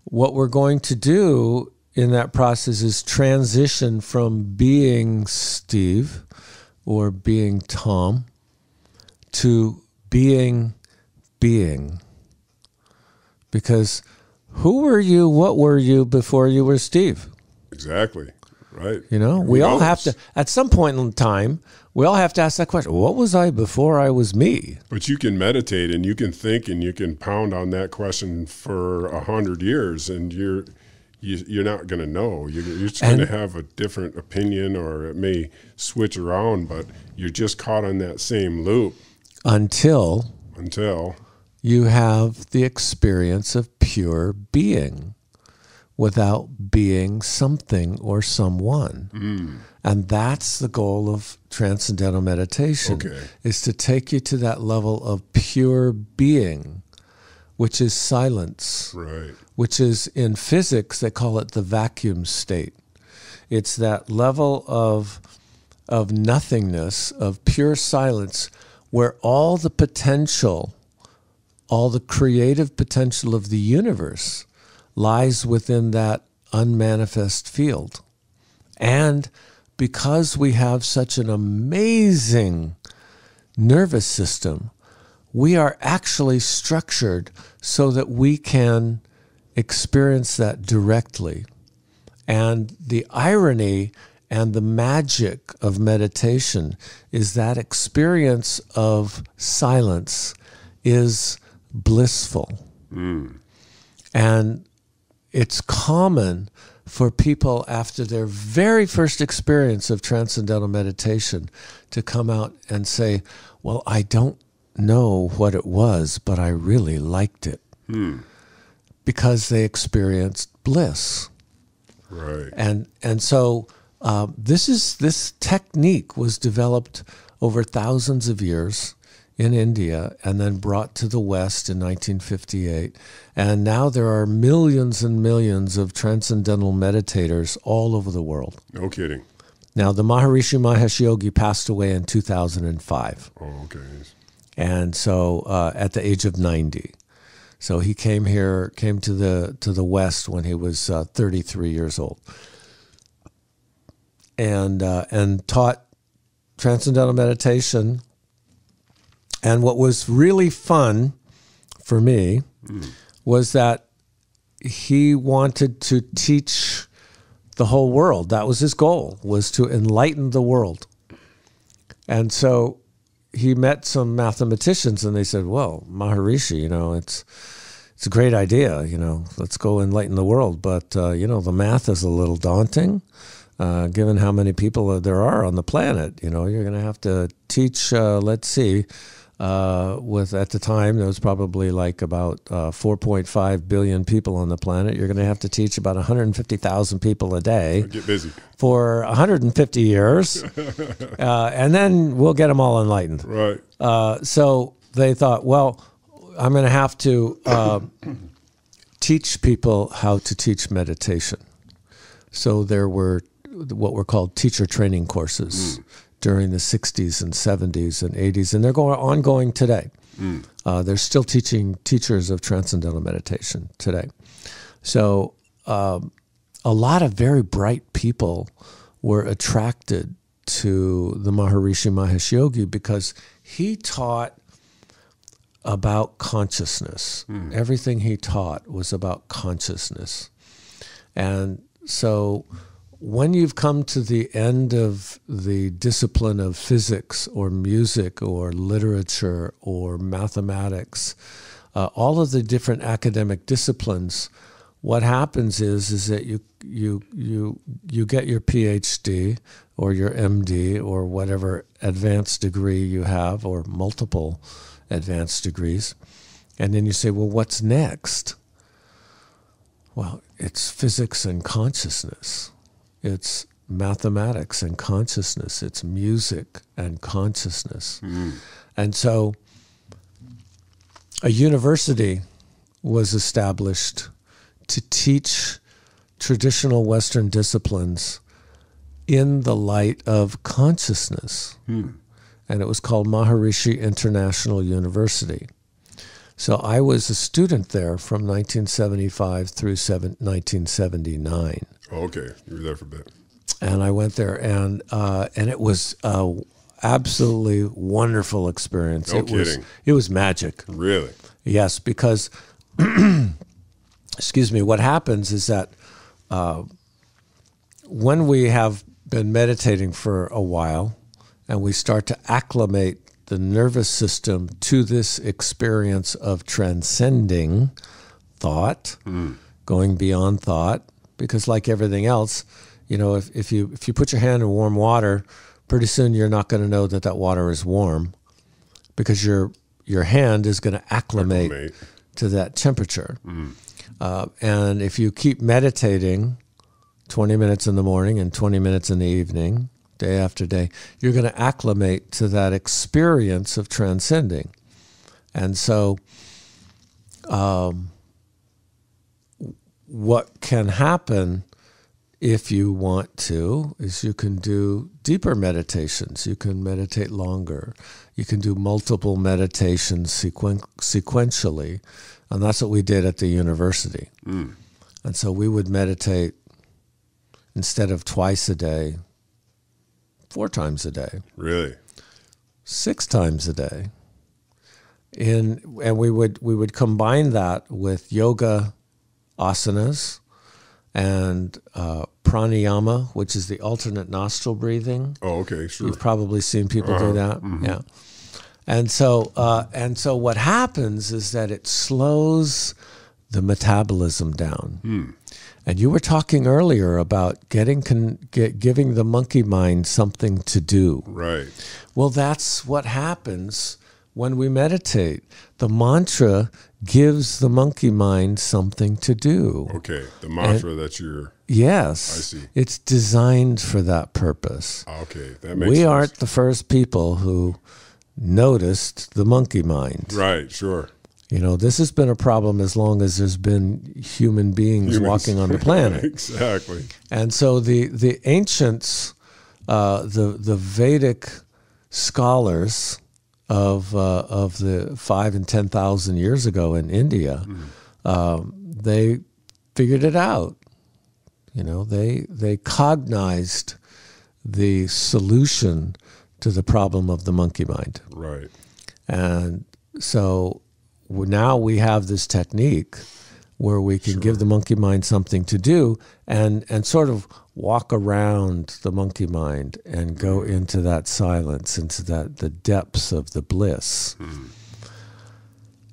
what we're going to do in that process is transition from being Steve or being Tom to being. Because who were you, what were you before you were Steve? Exactly. Right. You know, we all have to, at some point in time, we all have to ask that question. What was I before I was me? But you can meditate and you can think and you can pound on that question for 100 years and you're not going to know. You're just going to have a different opinion, or it may switch around, but you're just caught on that same loop. Until you have the experience of pure being without being something or someone. And that's the goal of Transcendental Meditation, is to take you to that level of pure being, which is silence, which is, in physics, they call it the vacuum state. It's that level of nothingness, of pure silence, where all the potential, all the creative potential of the universe lies within that unmanifest field. And because we have such an amazing nervous system, we are actually structured so that we can experience that directly. And the irony and the magic of meditation is that experience of silence is blissful. And it's common for people after their very first experience of Transcendental Meditation to come out and say, well, I don't know what it was, but I really liked it. Because they experienced bliss. Right. And so this technique was developed over thousands of years in India and then brought to the West in 1958. And now there are millions and millions of transcendental meditators all over the world. No kidding. Now, the Maharishi Mahesh Yogi passed away in 2005. Oh, okay. And so at the age of 90. So he came to the West when he was 33 years old. And taught Transcendental Meditation. And what was really fun for me was that he wanted to teach the whole world. That was his goal, was to enlighten the world. And so he met some mathematicians and they said, well, Maharishi, it's a great idea, let's go enlighten the world. But, the math is a little daunting. Given how many people there are on the planet, you're going to have to teach, at the time, there was probably like about 4.5 billion people on the planet. You're going to have to teach about 150,000 people a day. Get busy. For 150 years, and then we'll get them all enlightened. Right. So they thought, well, I'm going to have to teach people how to teach meditation. So there were what were called teacher training courses during the 60s and 70s and 80s, and they're ongoing today. They're still teaching teachers of Transcendental Meditation today. So a lot of very bright people were attracted to the Maharishi Mahesh Yogi because he taught about consciousness. Everything he taught was about consciousness. And so when you've come to the end of the discipline of physics or music or literature or mathematics, all of the different academic disciplines, what happens is that you get your PhD or your MD or whatever advanced degree you have, or multiple advanced degrees, and then you say, well, what's next? Well, it's physics and consciousness. It's mathematics and consciousness. It's music and consciousness. And so a university was established to teach traditional Western disciplines in the light of consciousness. And it was called Maharishi International University. So I was a student there from 1975 through 1979. Oh, okay. You were there for a bit. And I went there, and it was a absolutely wonderful experience. No kidding. It was magic. Really? Yes, because, excuse me, what happens is that when we have been meditating for a while and we start to acclimate the nervous system to this experience of transcending thought, going beyond thought, because like everything else, you know, if you put your hand in warm water, pretty soon you're not going to know that water is warm, because your hand is going to acclimate to that temperature. And if you keep meditating 20 minutes in the morning and 20 minutes in the evening, day after day, you're going to acclimate to that experience of transcending. And so what can happen if you want to is you can do deeper meditations. You can meditate longer. You can do multiple meditations sequentially. And that's what we did at the university. And so we would meditate instead of twice a day, 4 times a day. Really? 6 times a day. And we would combine that with yoga asanas and pranayama, which is the alternate nostril breathing. Oh, okay, sure. You've probably seen people do that. Yeah. And so what happens is that it slows the metabolism down. And you were talking earlier about giving the monkey mind something to do. Right. Well, that's what happens when we meditate. The mantra gives the monkey mind something to do. Okay, the mantra that you're... Yes. I see. It's designed for that purpose. Okay, that makes sense. We aren't the first people who noticed the monkey mind. Right, sure. You know, this has been a problem as long as there's been human beings walking on the planet. Exactly. And so the ancients, the Vedic scholars of the 5,000 and 10,000 years ago in India, they figured it out. You know, they cognized the solution to the problem of the monkey mind. Right. And so now we have this technique where we can give the monkey mind something to do and sort of walk around the monkey mind and go into that silence, into the depths of the bliss.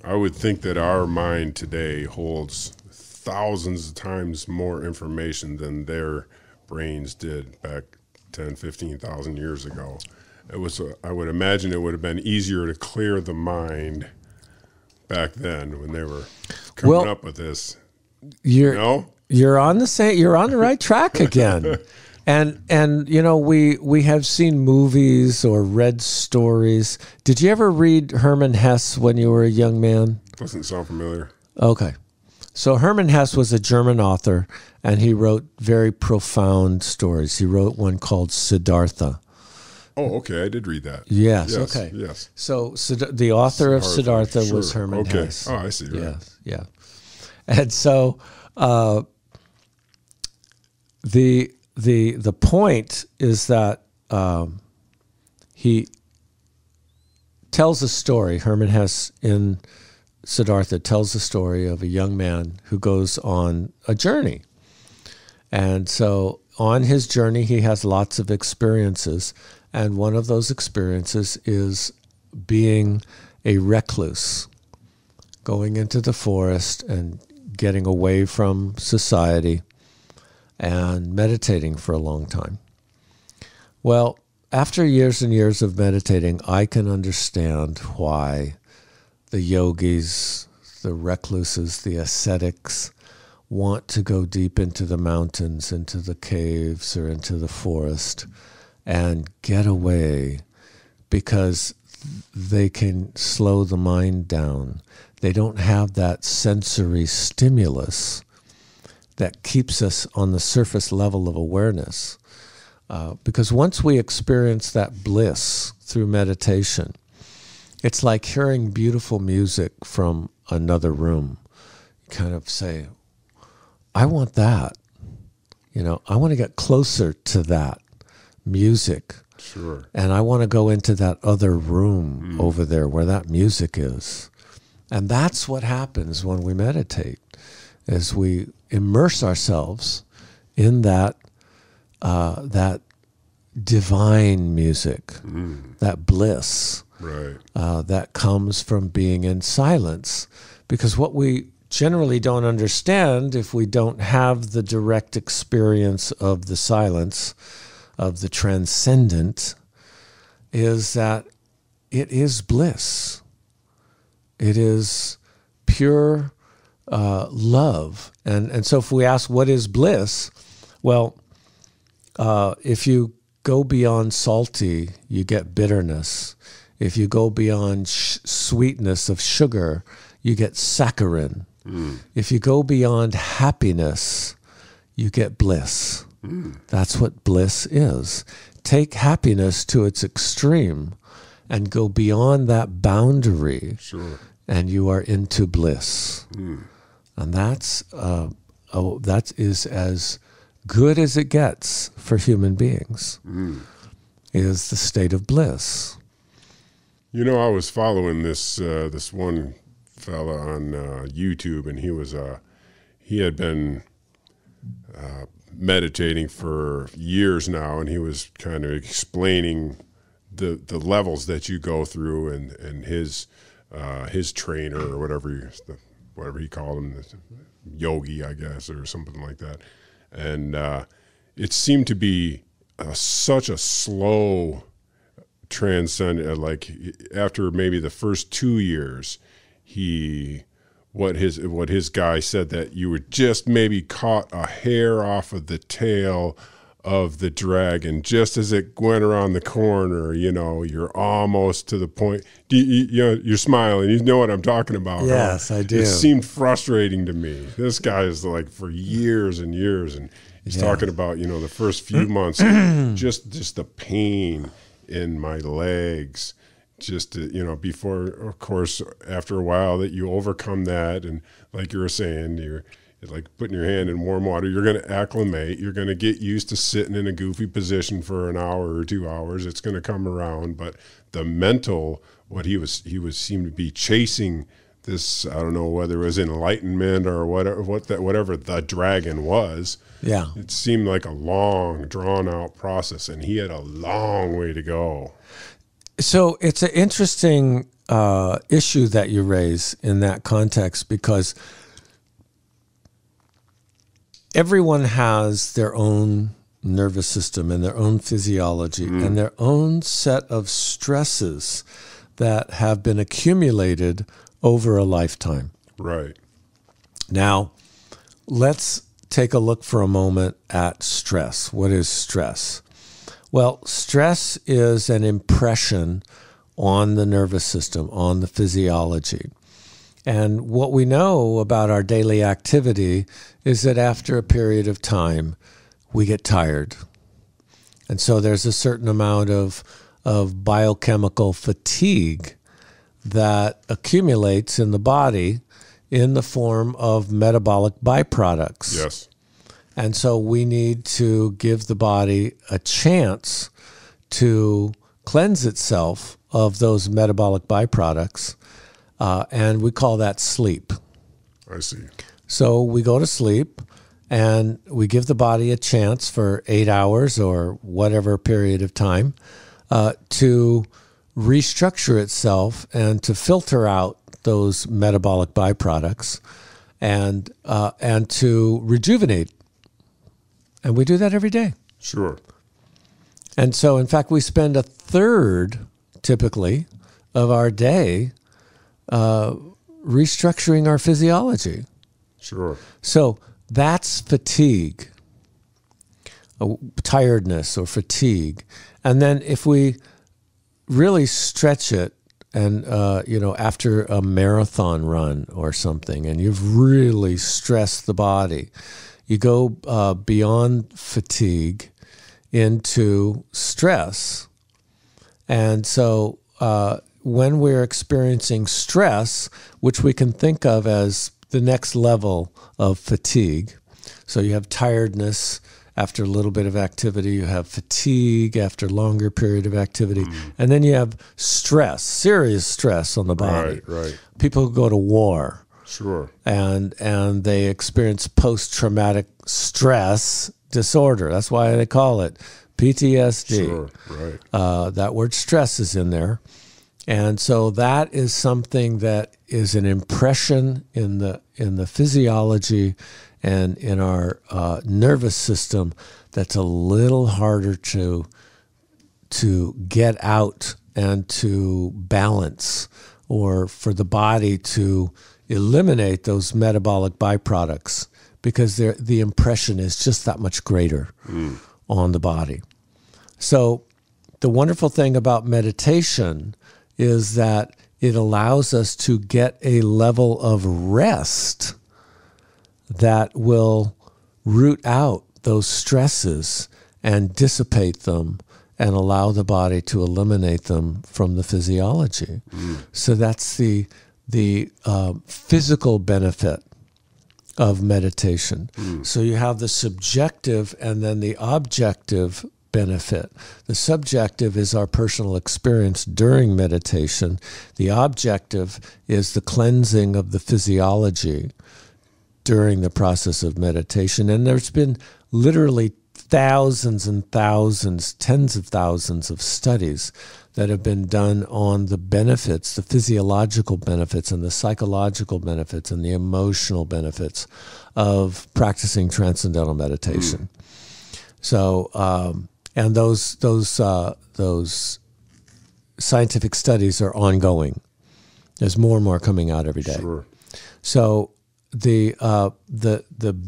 I would think that our mind today holds thousands of times more information than their brains did back 10, 15,000 years ago. I would imagine it would have been easier to clear the mind back then when they were coming up with this. You're on the right track again. And you know, we have seen movies or read stories. Did you ever read Hermann Hesse when you were a young man? Doesn't sound familiar. Okay. So Hermann Hesse was a German author, and he wrote very profound stories. He wrote one called Siddhartha. Oh, okay. I did read that. Yes. Okay. Yes. So the author of Siddhartha was Hermann Hesse. Oh, I see. Right. Yes. Yeah. And so the point is that he tells a story. Hermann Hesse in Siddhartha tells the story of a young man who goes on a journey. And so on his journey, he has lots of experiences. And one of those experiences is being a recluse, going into the forest and getting away from society and meditating for a long time. Well, after years and years of meditating, I can understand why the yogis, the recluses, the ascetics want to go deep into the mountains, into the caves, or into the forest and get away, because they can slow the mind down. They don't have that sensory stimulus that keeps us on the surface level of awareness. Because once we experience that bliss through meditation, it's like hearing beautiful music from another room. You kind of say, I want that. I want to get closer to that music. Sure. And I want to go into that other room over there where that music is. And that's what happens when we meditate, is we immerse ourselves in that divine music, that bliss, right, that comes from being in silence. Because what we generally don't understand, if we don't have the direct experience of the silence, of the transcendent, is that it is bliss. It is pure love. And so if we ask, what is bliss? Well, if you go beyond salty, you get bitterness. If you go beyond sweetness of sugar, you get saccharin. If you go beyond happiness, you get bliss. That's what bliss is. Take happiness to its extreme and go beyond that boundary, sure, and you are into bliss. And that is as good as it gets for human beings, is the state of bliss. I was following this one fella on YouTube, and he had been meditating for years now, and he was kind of explaining the levels that you go through, and his trainer, or whatever he called him, yogi, I guess, or something like that. And it seemed to be such a slow transcend. Like after maybe the first 2 years, what his guy said, that you were just maybe caught a hair off of the tail of the dragon just as it went around the corner. You're almost to the point. You're smiling. You know what I'm talking about. Yes, huh? I do. It seemed frustrating to me. This guy is like for years and years, and he's talking about the first few months, just the pain in my legs. Just before, of course, after a while that you overcome that, and like you were saying, you're like putting your hand in warm water. You're going to acclimate. You're going to get used to sitting in a goofy position for an hour or 2 hours. It's going to come around. But the mental, what he seemed to be chasing this. I don't know whether it was enlightenment or whatever the dragon was. Yeah, it seemed like a long, drawn out process, and he had a long way to go. So it's an interesting issue that you raise in that context, because everyone has their own nervous system and their own physiology and their own set of stresses that have been accumulated over a lifetime. Right. Now, let's take a look for a moment at stress. What is stress? Well, stress is an impression on the nervous system, on the physiology. And what we know about our daily activity is that after a period of time, we get tired. And so there's a certain amount of biochemical fatigue that accumulates in the body in the form of metabolic byproducts. Yes. And so we need to give the body a chance to cleanse itself of those metabolic byproducts, and we call that sleep. I see. So we go to sleep, and we give the body a chance for 8 hours or whatever period of time to restructure itself and to filter out those metabolic byproducts and to rejuvenate. And we do that every day. Sure. And so, in fact, we spend a third, typically, of our day restructuring our physiology. Sure. So that's fatigue, tiredness or fatigue. And then if we really stretch it, and after a marathon run or something, and you've really stressed the body, you go beyond fatigue into stress. And so when we're experiencing stress, which we can think of as the next level of fatigue, so you have tiredness after a little bit of activity, you have fatigue after a longer period of activity, and then you have stress, serious stress on the body. Right. People who go to war. Sure. And they experience post-traumatic stress disorder. That's why they call it PTSD. Sure, right. That word stress is in there. And so that is something that is an impression in the physiology and in our nervous system that's a little harder to get out and to balance, or for the body to eliminate those metabolic byproducts, because the impression is just that much greater on the body. So the wonderful thing about meditation is that it allows us to get a level of rest that will root out those stresses and dissipate them and allow the body to eliminate them from the physiology. So that's the physical benefit of meditation. So you have the subjective and then the objective benefit. The subjective is our personal experience during meditation. The objective is the cleansing of the physiology during the process of meditation. And there's been literally thousands and thousands, tens of thousands of studies that have been done on the benefits, the physiological benefits and the psychological benefits and the emotional benefits of practicing transcendental meditation. So, and those scientific studies are ongoing. There's more and more coming out every day. Sure. So the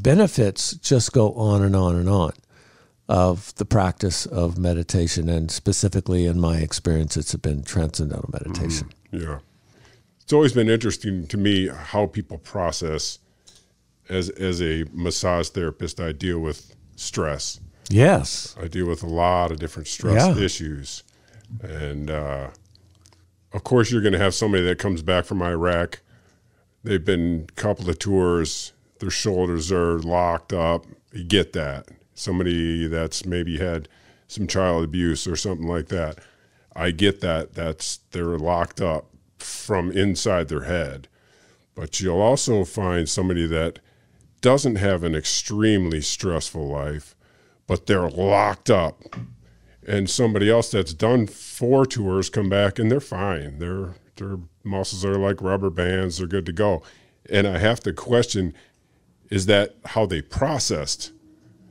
benefits just go on and on and on of the practice of meditation, and specifically in my experience, it's been transcendental meditation. Yeah. It's always been interesting to me how people process, as a massage therapist, I deal with stress. Yes. I deal with a lot of different stress issues. And of course, you're going to have somebody that comes back from Iraq. They've been a couple of tours, their shoulders are locked up. You get that. Somebody that's maybe had some child abuse or something like that. I get that. They're locked up from inside their head. But you'll also find somebody that doesn't have an extremely stressful life, but they're locked up. And somebody else that's done 4 tours come back and they're fine. Their muscles are like rubber bands. They're good to go. And I have to question, is that how they processed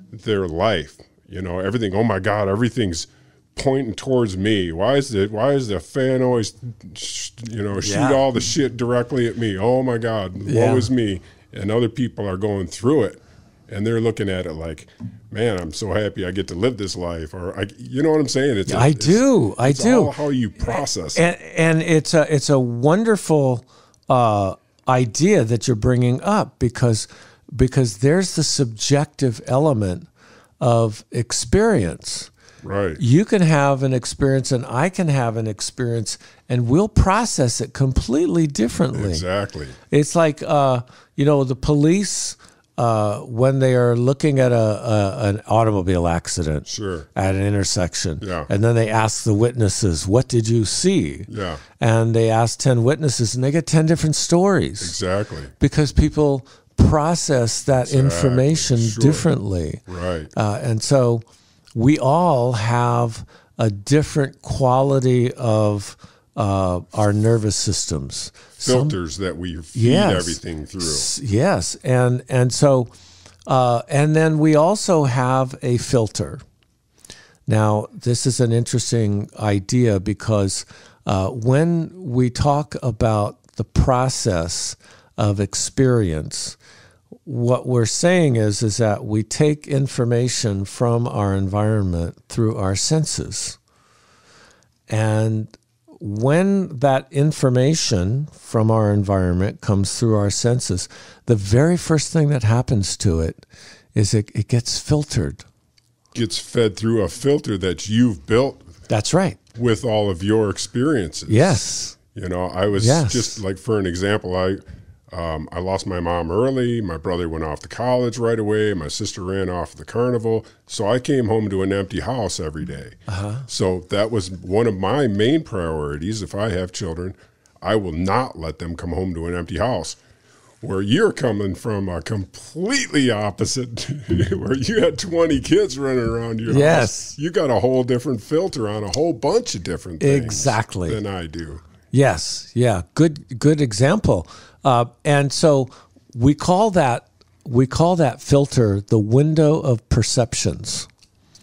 their life? You know, everything, oh my God, everything's pointing towards me. Why is the fan always, shoot all the shit directly at me? Oh my God, woe is me. And other people are going through it and they're looking at it like, man, I'm so happy I get to live this life. Or you know what I'm saying? It's all how you process it. And it's a wonderful idea that you're bringing up, because there's the subjective element of experience. Right. You can have an experience and I can have an experience, and we'll process it completely differently. Exactly. It's like, the police, when they are looking at an automobile accident at an intersection, and then they ask the witnesses, what did you see? Yeah. And they ask 10 witnesses and they get 10 different stories. Exactly. Because people process that information differently. Right. And so we all have a different quality of our nervous systems. Filters that we feed everything through. Yes. And so, and then we also have a filter. Now, this is an interesting idea, because when we talk about the process of experience, what we're saying is that we take information from our environment through our senses. And when that information from our environment comes through our senses, the very first thing that happens to it is it gets filtered. Gets fed through a filter that you've built. That's right. With all of your experiences. Yes. You know, I was just like, for an example, I lost my mom early. My brother went off to college right away. My sister ran off to the carnival. So I came home to an empty house every day. So that was one of my main priorities. If I have children, I will not let them come home to an empty house. Where you're coming from a completely opposite, where you had 20 kids running around your house. You got a whole different filter on a whole bunch of different things than I do. Yes, yeah, good example. And so we call that filter the window of perceptions.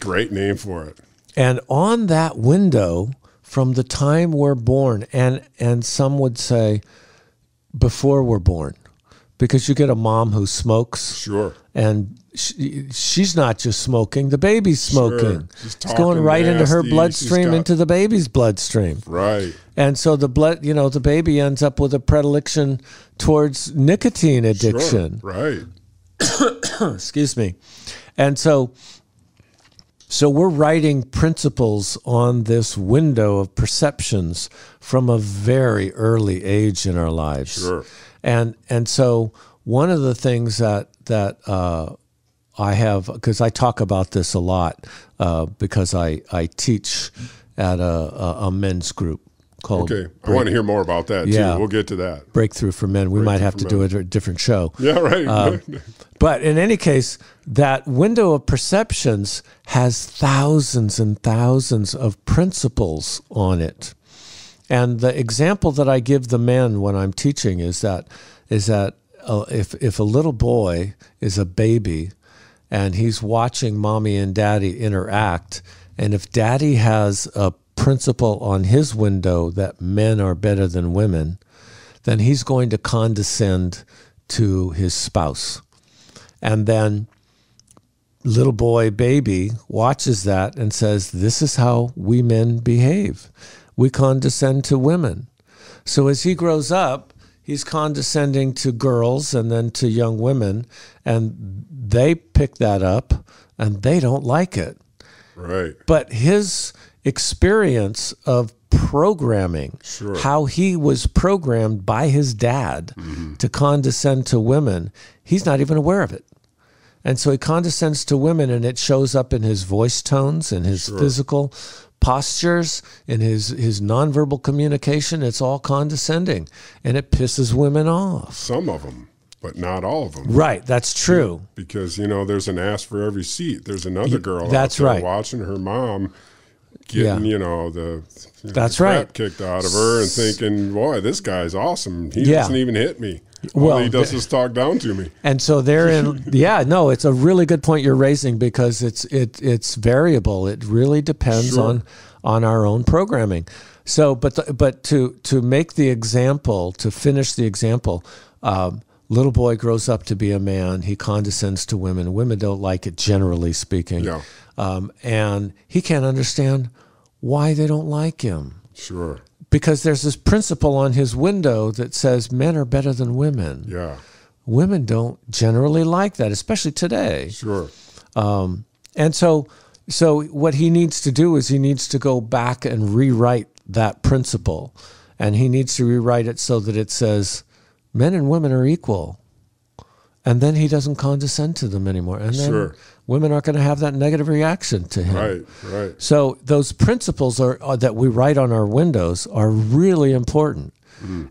Great name for it. And on that window, from the time we're born, and some would say before we're born, because you get a mom who smokes. Sure. And she's not just smoking, the baby's smoking. Sure. It's going right into her bloodstream, into the baby's bloodstream. Right. And so the the baby ends up with a predilection towards nicotine addiction. Sure. Right. Excuse me. And so we're writing principles on this window of perceptions from a very early age in our lives. Sure. And so one of the things that I have, because I talk about this a lot, because I teach at a men's group called. Okay, I want to hear more about that too. We'll get to that. Breakthrough for Men. We might have to do a different show. Yeah, right. But in any case, that window of perceptions has thousands and thousands of principles on it. And the example that I give the men when I'm teaching is that if a little boy is a baby and he's watching mommy and daddy interact, and if daddy has a principle on his window that men are better than women, then he's going to condescend to his spouse. And then little boy, baby, watches that and says, this is how we men behave. We condescend to women. So as he grows up, he's condescending to girls and then to young women, and they pick that up and they don't like it. Right. But his experience of programming, how he was programmed by his dad to condescend to women, he's not even aware of it. And so he condescends to women, and it shows up in his voice tones and his physical postures, in his nonverbal communication. It's all condescending, and it pisses women off. Some of them, but not all of them. Right, that's true. Because, there's an ass for every seat. There's another girl that's out there right. watching her mom getting, the that's crap right. kicked out of her and thinking, boy, this guy's awesome. He doesn't even hit me. All he does is talk down to me. And so therein, it's a really good point you're raising, because it's variable. It really depends on our own programming. So, but to make the example, to finish the example, little boy grows up to be a man. He condescends to women. Women don't like it, generally speaking. Yeah. And he can't understand why they don't like him. Sure. Because there's this principle on his window that says men are better than women. Yeah. Women don't generally like that, especially today. Sure. And so what he needs to do is he needs to go back and rewrite that principle. And he needs to rewrite it so that it says men and women are equal. And then he doesn't condescend to them anymore. And then women aren't going to have that negative reaction to him. Right. So those principles are that we write on our windows are really important.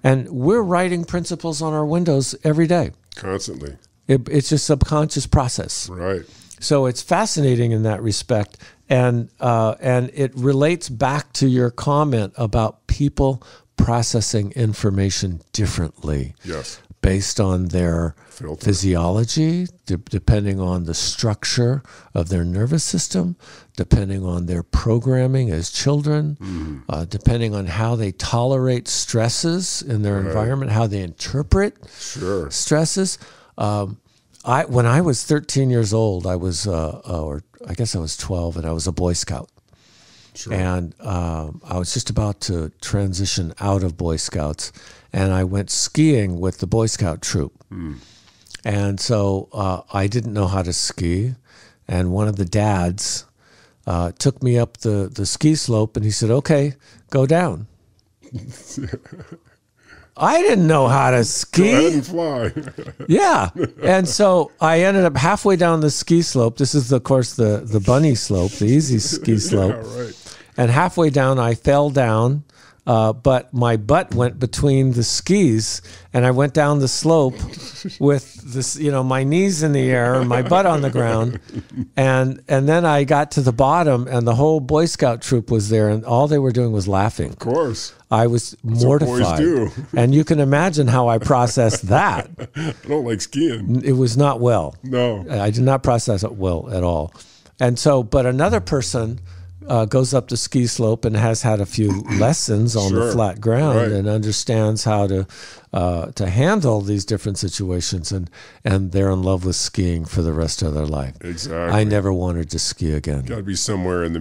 And we're writing principles on our windows every day. Constantly. It's a subconscious process. Right. So it's fascinating in that respect. And it relates back to your comment about people processing information differently. Yes. Based on their physiology, depending on the structure of their nervous system, depending on their programming as children, depending on how they tolerate stresses in their environment, how they interpret stresses. When I was 13 years old, I was, or I guess I was 12, and I was a Boy Scout. Sure. And I was just about to transition out of Boy Scouts, and I went skiing with the Boy Scout troop. And so I didn't know how to ski, and one of the dads took me up the ski slope, and he said, "Okay, go down." I didn't know how to ski. Go ahead and fly. Yeah. And so I ended up halfway down the ski slope. This is, of course, the bunny slope, the easy ski slope. Yeah, right. And halfway down, I fell down, but my butt went between the skis, and I went down the slope with this, my knees in the air and my butt on the ground. And then I got to the bottom, and the whole Boy Scout troop was there, and all they were doing was laughing. Of course. I was mortified. That's what boys do. And you can imagine how I processed that. I don't like skiing. It was not well. No. I did not process it well at all. And so, but another person goes up the ski slope and has had a few lessons on the flat ground and understands how to handle these different situations, and they're in love with skiing for the rest of their life. Exactly. I never wanted to ski again. Got to be somewhere in the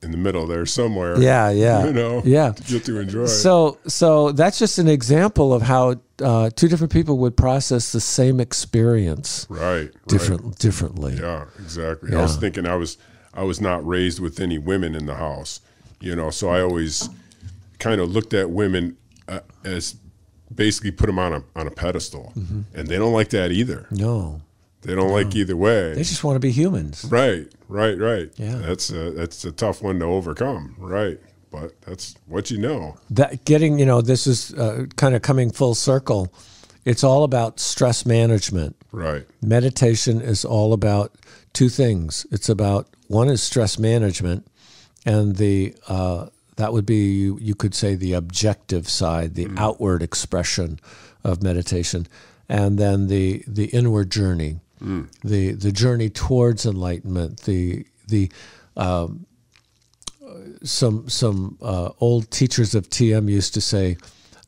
middle there somewhere. Yeah. To get to enjoy it. So that's just an example of how two different people would process the same experience differently. Yeah, exactly. Yeah. I was thinking I was not raised with any women in the house, so I always kind of looked at women as basically put them on a pedestal, and they don't like that either. No, they don't like either way. They just want to be humans. Right. Yeah, that's a tough one to overcome. Right, but that's what you know. That this is kind of coming full circle. It's all about stress management. Right. Meditation is all about two things. It's about, one is stress management, and that would be, you could say, the objective side, the outward expression of meditation, and then the inward journey, the journey towards enlightenment. Some old teachers of TM used to say,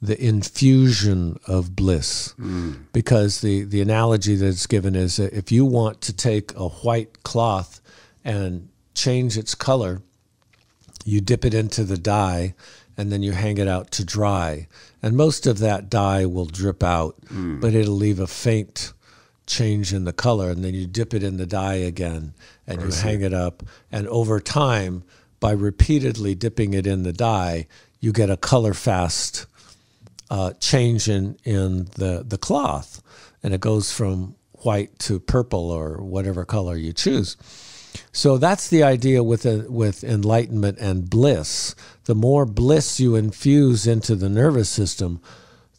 the infusion of bliss, because the analogy that's given is that if you want to take a white cloth and change its color, you dip it into the dye, and then you hang it out to dry. And most of that dye will drip out, but it'll leave a faint change in the color, and then you dip it in the dye again, and you hang it up. And over time, by repeatedly dipping it in the dye, you get a color fast change in the cloth, and it goes from white to purple or whatever color you choose. So that's the idea with enlightenment and bliss. The more bliss you infuse into the nervous system,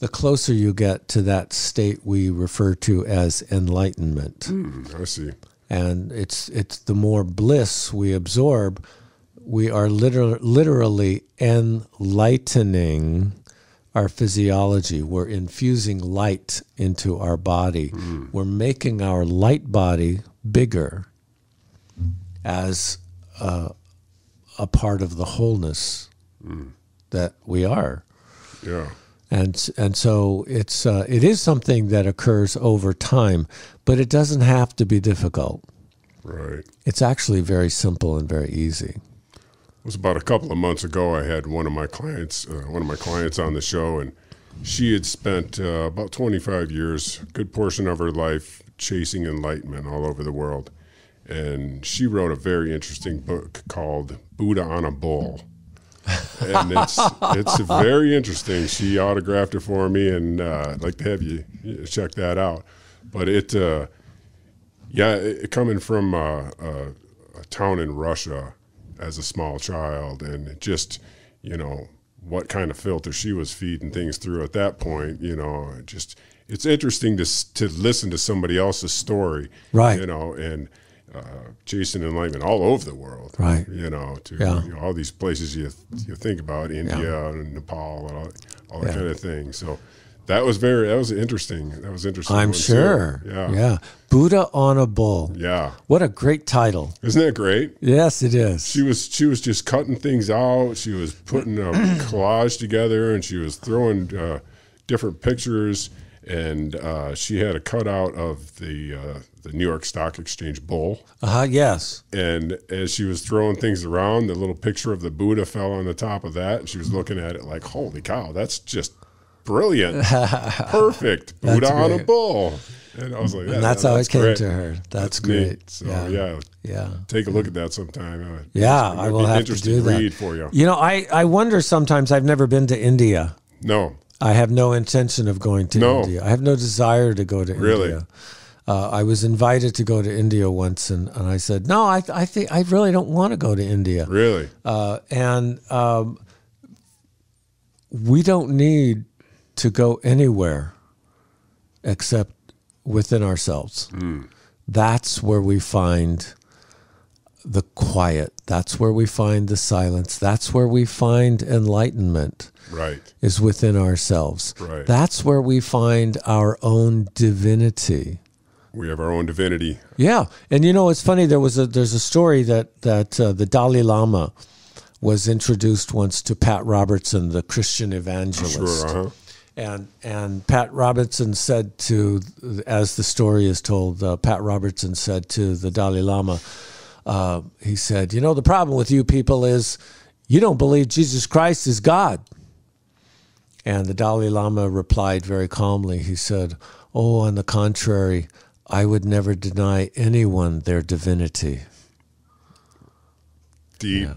the closer you get to that state we refer to as enlightenment. I see. And it's the more bliss we absorb, we are literally enlightening our physiology. We're infusing light into our body. We're making our light body bigger as a part of the wholeness that we are. Yeah. And so it is something that occurs over time, but it doesn't have to be difficult. Right. It's actually very simple and very easy. It was about a couple of months ago. I had one of my clients on the show, and she had spent about 25 years, a good portion of her life, chasing enlightenment all over the world. And she wrote a very interesting book called Buddha on a Bull. And it's very interesting. She autographed it for me, and I'd like to have you check that out. But coming from a town in Russia as a small child, and just, what kind of filter she was feeding things through at that point, it's interesting to listen to somebody else's story, right? And chasing enlightenment all over the world, right? All these places you think about, India and Nepal and all that kind of thing. So that was interesting. That was interesting. I'm sure. Too. Yeah. Buddha on a Bull. Yeah. What a great title. Isn't that great? Yes, it is. She was just cutting things out. She was putting a collage together, and she was throwing different pictures. and she had a cutout of the New York Stock Exchange bull. Yes. And as she was throwing things around, the little picture of the Buddha fell on the top of that, and she was looking at it like, holy cow, that's just brilliant. Perfect. Buddha on a bull. And I was like, and that's how it came to her. That's great. Neat. So yeah. Take a look at that sometime. I will have to do that. Read for you. You know, I wonder sometimes. I've never been to India. No. I have no intention of going to India. I have no desire to go to India. I was invited to go to India once, and I said, no, I think I really don't want to go to India. Really? We don't need to go anywhere except within ourselves. That's where we find the quiet. That's where we find the silence. That's where we find enlightenment. Right. Is within ourselves. Right. That's where we find our own divinity. We have our own divinity. Yeah. And you know, it's funny, there's a story that the Dalai Lama was introduced once to Pat Robertson, the Christian evangelist. Sure, And Pat Robertson said as the story is told, Pat Robertson said to the Dalai Lama, he said, you know, the problem with you people is you don't believe Jesus Christ is God. And the Dalai Lama replied very calmly. He said, oh, on the contrary, I would never deny anyone their divinity. Deep. Yeah.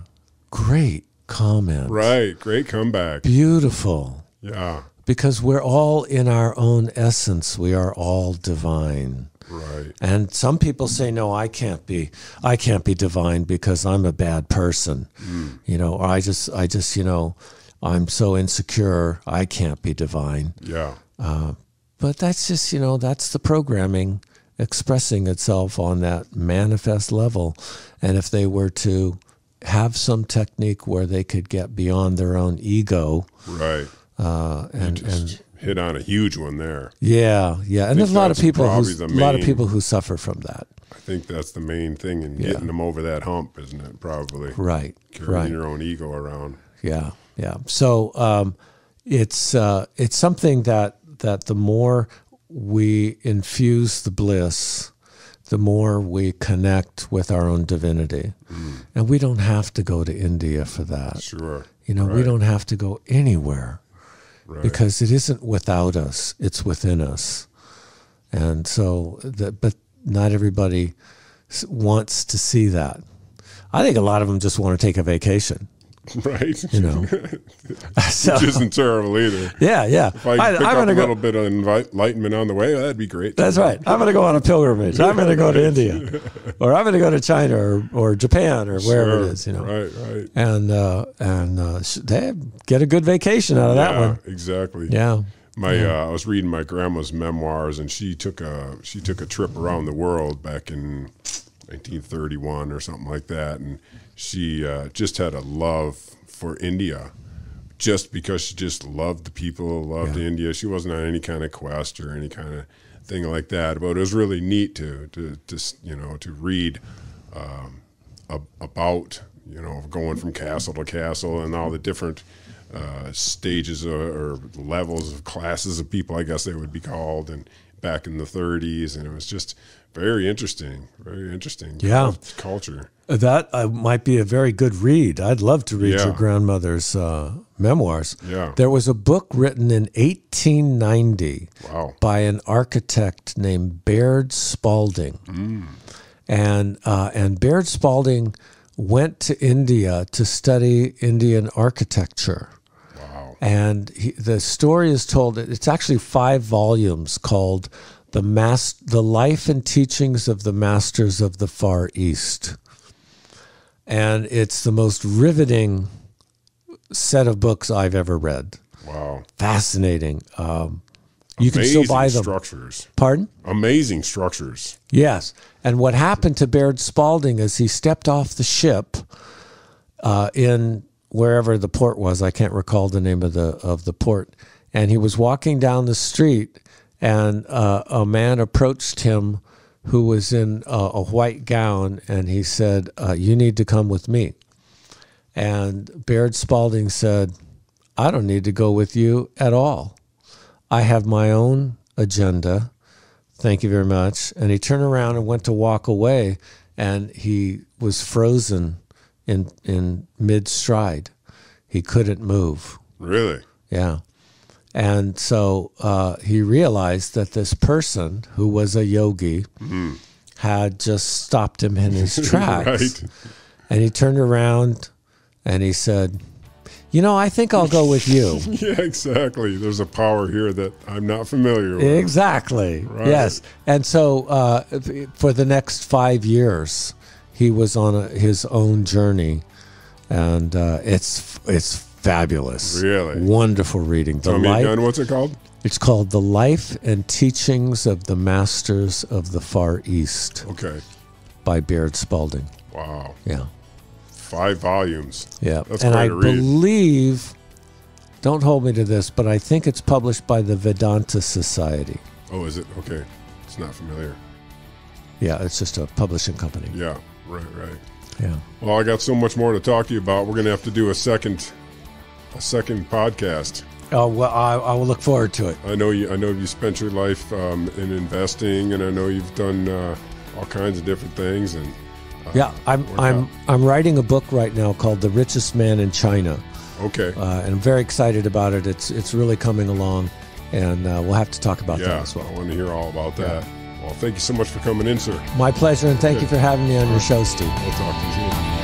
Great comment. Right. Great comeback. Beautiful. Yeah. Because we're all in our own essence. We are all divine. Right. And some people say, no, I can't be divine because I'm a bad person. You know, or I just, you know, I'm so insecure, I can't be divine. Yeah. But that's just, you know, that's the programming expressing itself on that manifest level. And if they were to have some technique where they could get beyond their own ego. Right. And hit on a huge one there. Yeah. And there's a lot of people who suffer from that. I think that's the main thing in getting them over that hump, isn't it? Probably. Right. Carrying your own ego around. Yeah. So it's something that the more we infuse the bliss, the more we connect with our own divinity. And we don't have to go to India for that. Sure. You know, we don't have to go anywhere because it isn't without us, it's within us. And so, but not everybody wants to see that. I think a lot of them just want to take a vacation. Right. You know. Which isn't terrible either. Yeah. If I pick up a little bit of enlightenment on the way, that'd be great. That's right. I'm going to go on a pilgrimage. I'm going to go to India. Or I'm going to go to China or Japan or wherever it is, you know. Right. And they get a good vacation out of that one. Exactly. Yeah. I was reading my grandma's memoirs, and she took a trip around the world back in 1931 or something like that, and she just had a love for India, just because she just loved the people, loved India. She wasn't on any kind of quest or any kind of thing like that. But it was really neat to read about going from castle to castle and all the different stages or levels of classes of people, I guess they would be called, and back in the 30s, and it was just very interesting. Yeah. Culture. That might be a very good read. I'd love to read your grandmother's memoirs. Yeah. There was a book written in 1890 by an architect named Baird Spalding. And Baird Spalding went to India to study Indian architecture. Wow. And the story is told, it's actually 5 volumes called The Life and Teachings of the Masters of the Far East. And it's the most riveting set of books I've ever read. Wow. Fascinating. You can still buy them. Structures. Pardon? Amazing structures. Yes. And what happened to Baird Spalding is he stepped off the ship in wherever the port was. I can't recall the name of the port. And he was walking down the street, and a man approached him who was in a white gown, and he said, you need to come with me. And Baird Spalding said, I don't need to go with you at all. I have my own agenda. Thank you very much. And he turned around and went to walk away, and he was frozen in mid-stride. He couldn't move. Really? Yeah. And so he realized that this person who was a yogi had just stopped him in his tracks. Right. And he turned around and he said, I think I'll go with you. Yeah, exactly. There's a power here that I'm not familiar with. Exactly. Right. Yes. And so for the next 5 years, he was on his own journey, and it's fabulous. Really? Wonderful reading. Tell me again, what's it called? It's called The Life and Teachings of the Masters of the Far East. Okay. By Baird Spalding. Wow. Yeah. 5 volumes. Yeah. That's and quite I a read. believe, don't hold me to this, but I think it's published by the Vedanta Society. Oh, is it? Okay. It's not familiar. Yeah, it's just a publishing company. Yeah. Right. Yeah. Well, I got so much more to talk to you about. We're going to have to do a second podcast. Oh, well, I will look forward to it. I know you spent your life in investing, and I know you've done all kinds of different things. And yeah, I'm writing a book right now called The Richest Man in China. Okay. And I'm very excited about it. It's really coming along, and we'll have to talk about that as well. I want to hear all about that. Yeah. Well, thank you so much for coming in, sir. My pleasure, and thank you for having me on your show, Steve. We'll talk to you soon.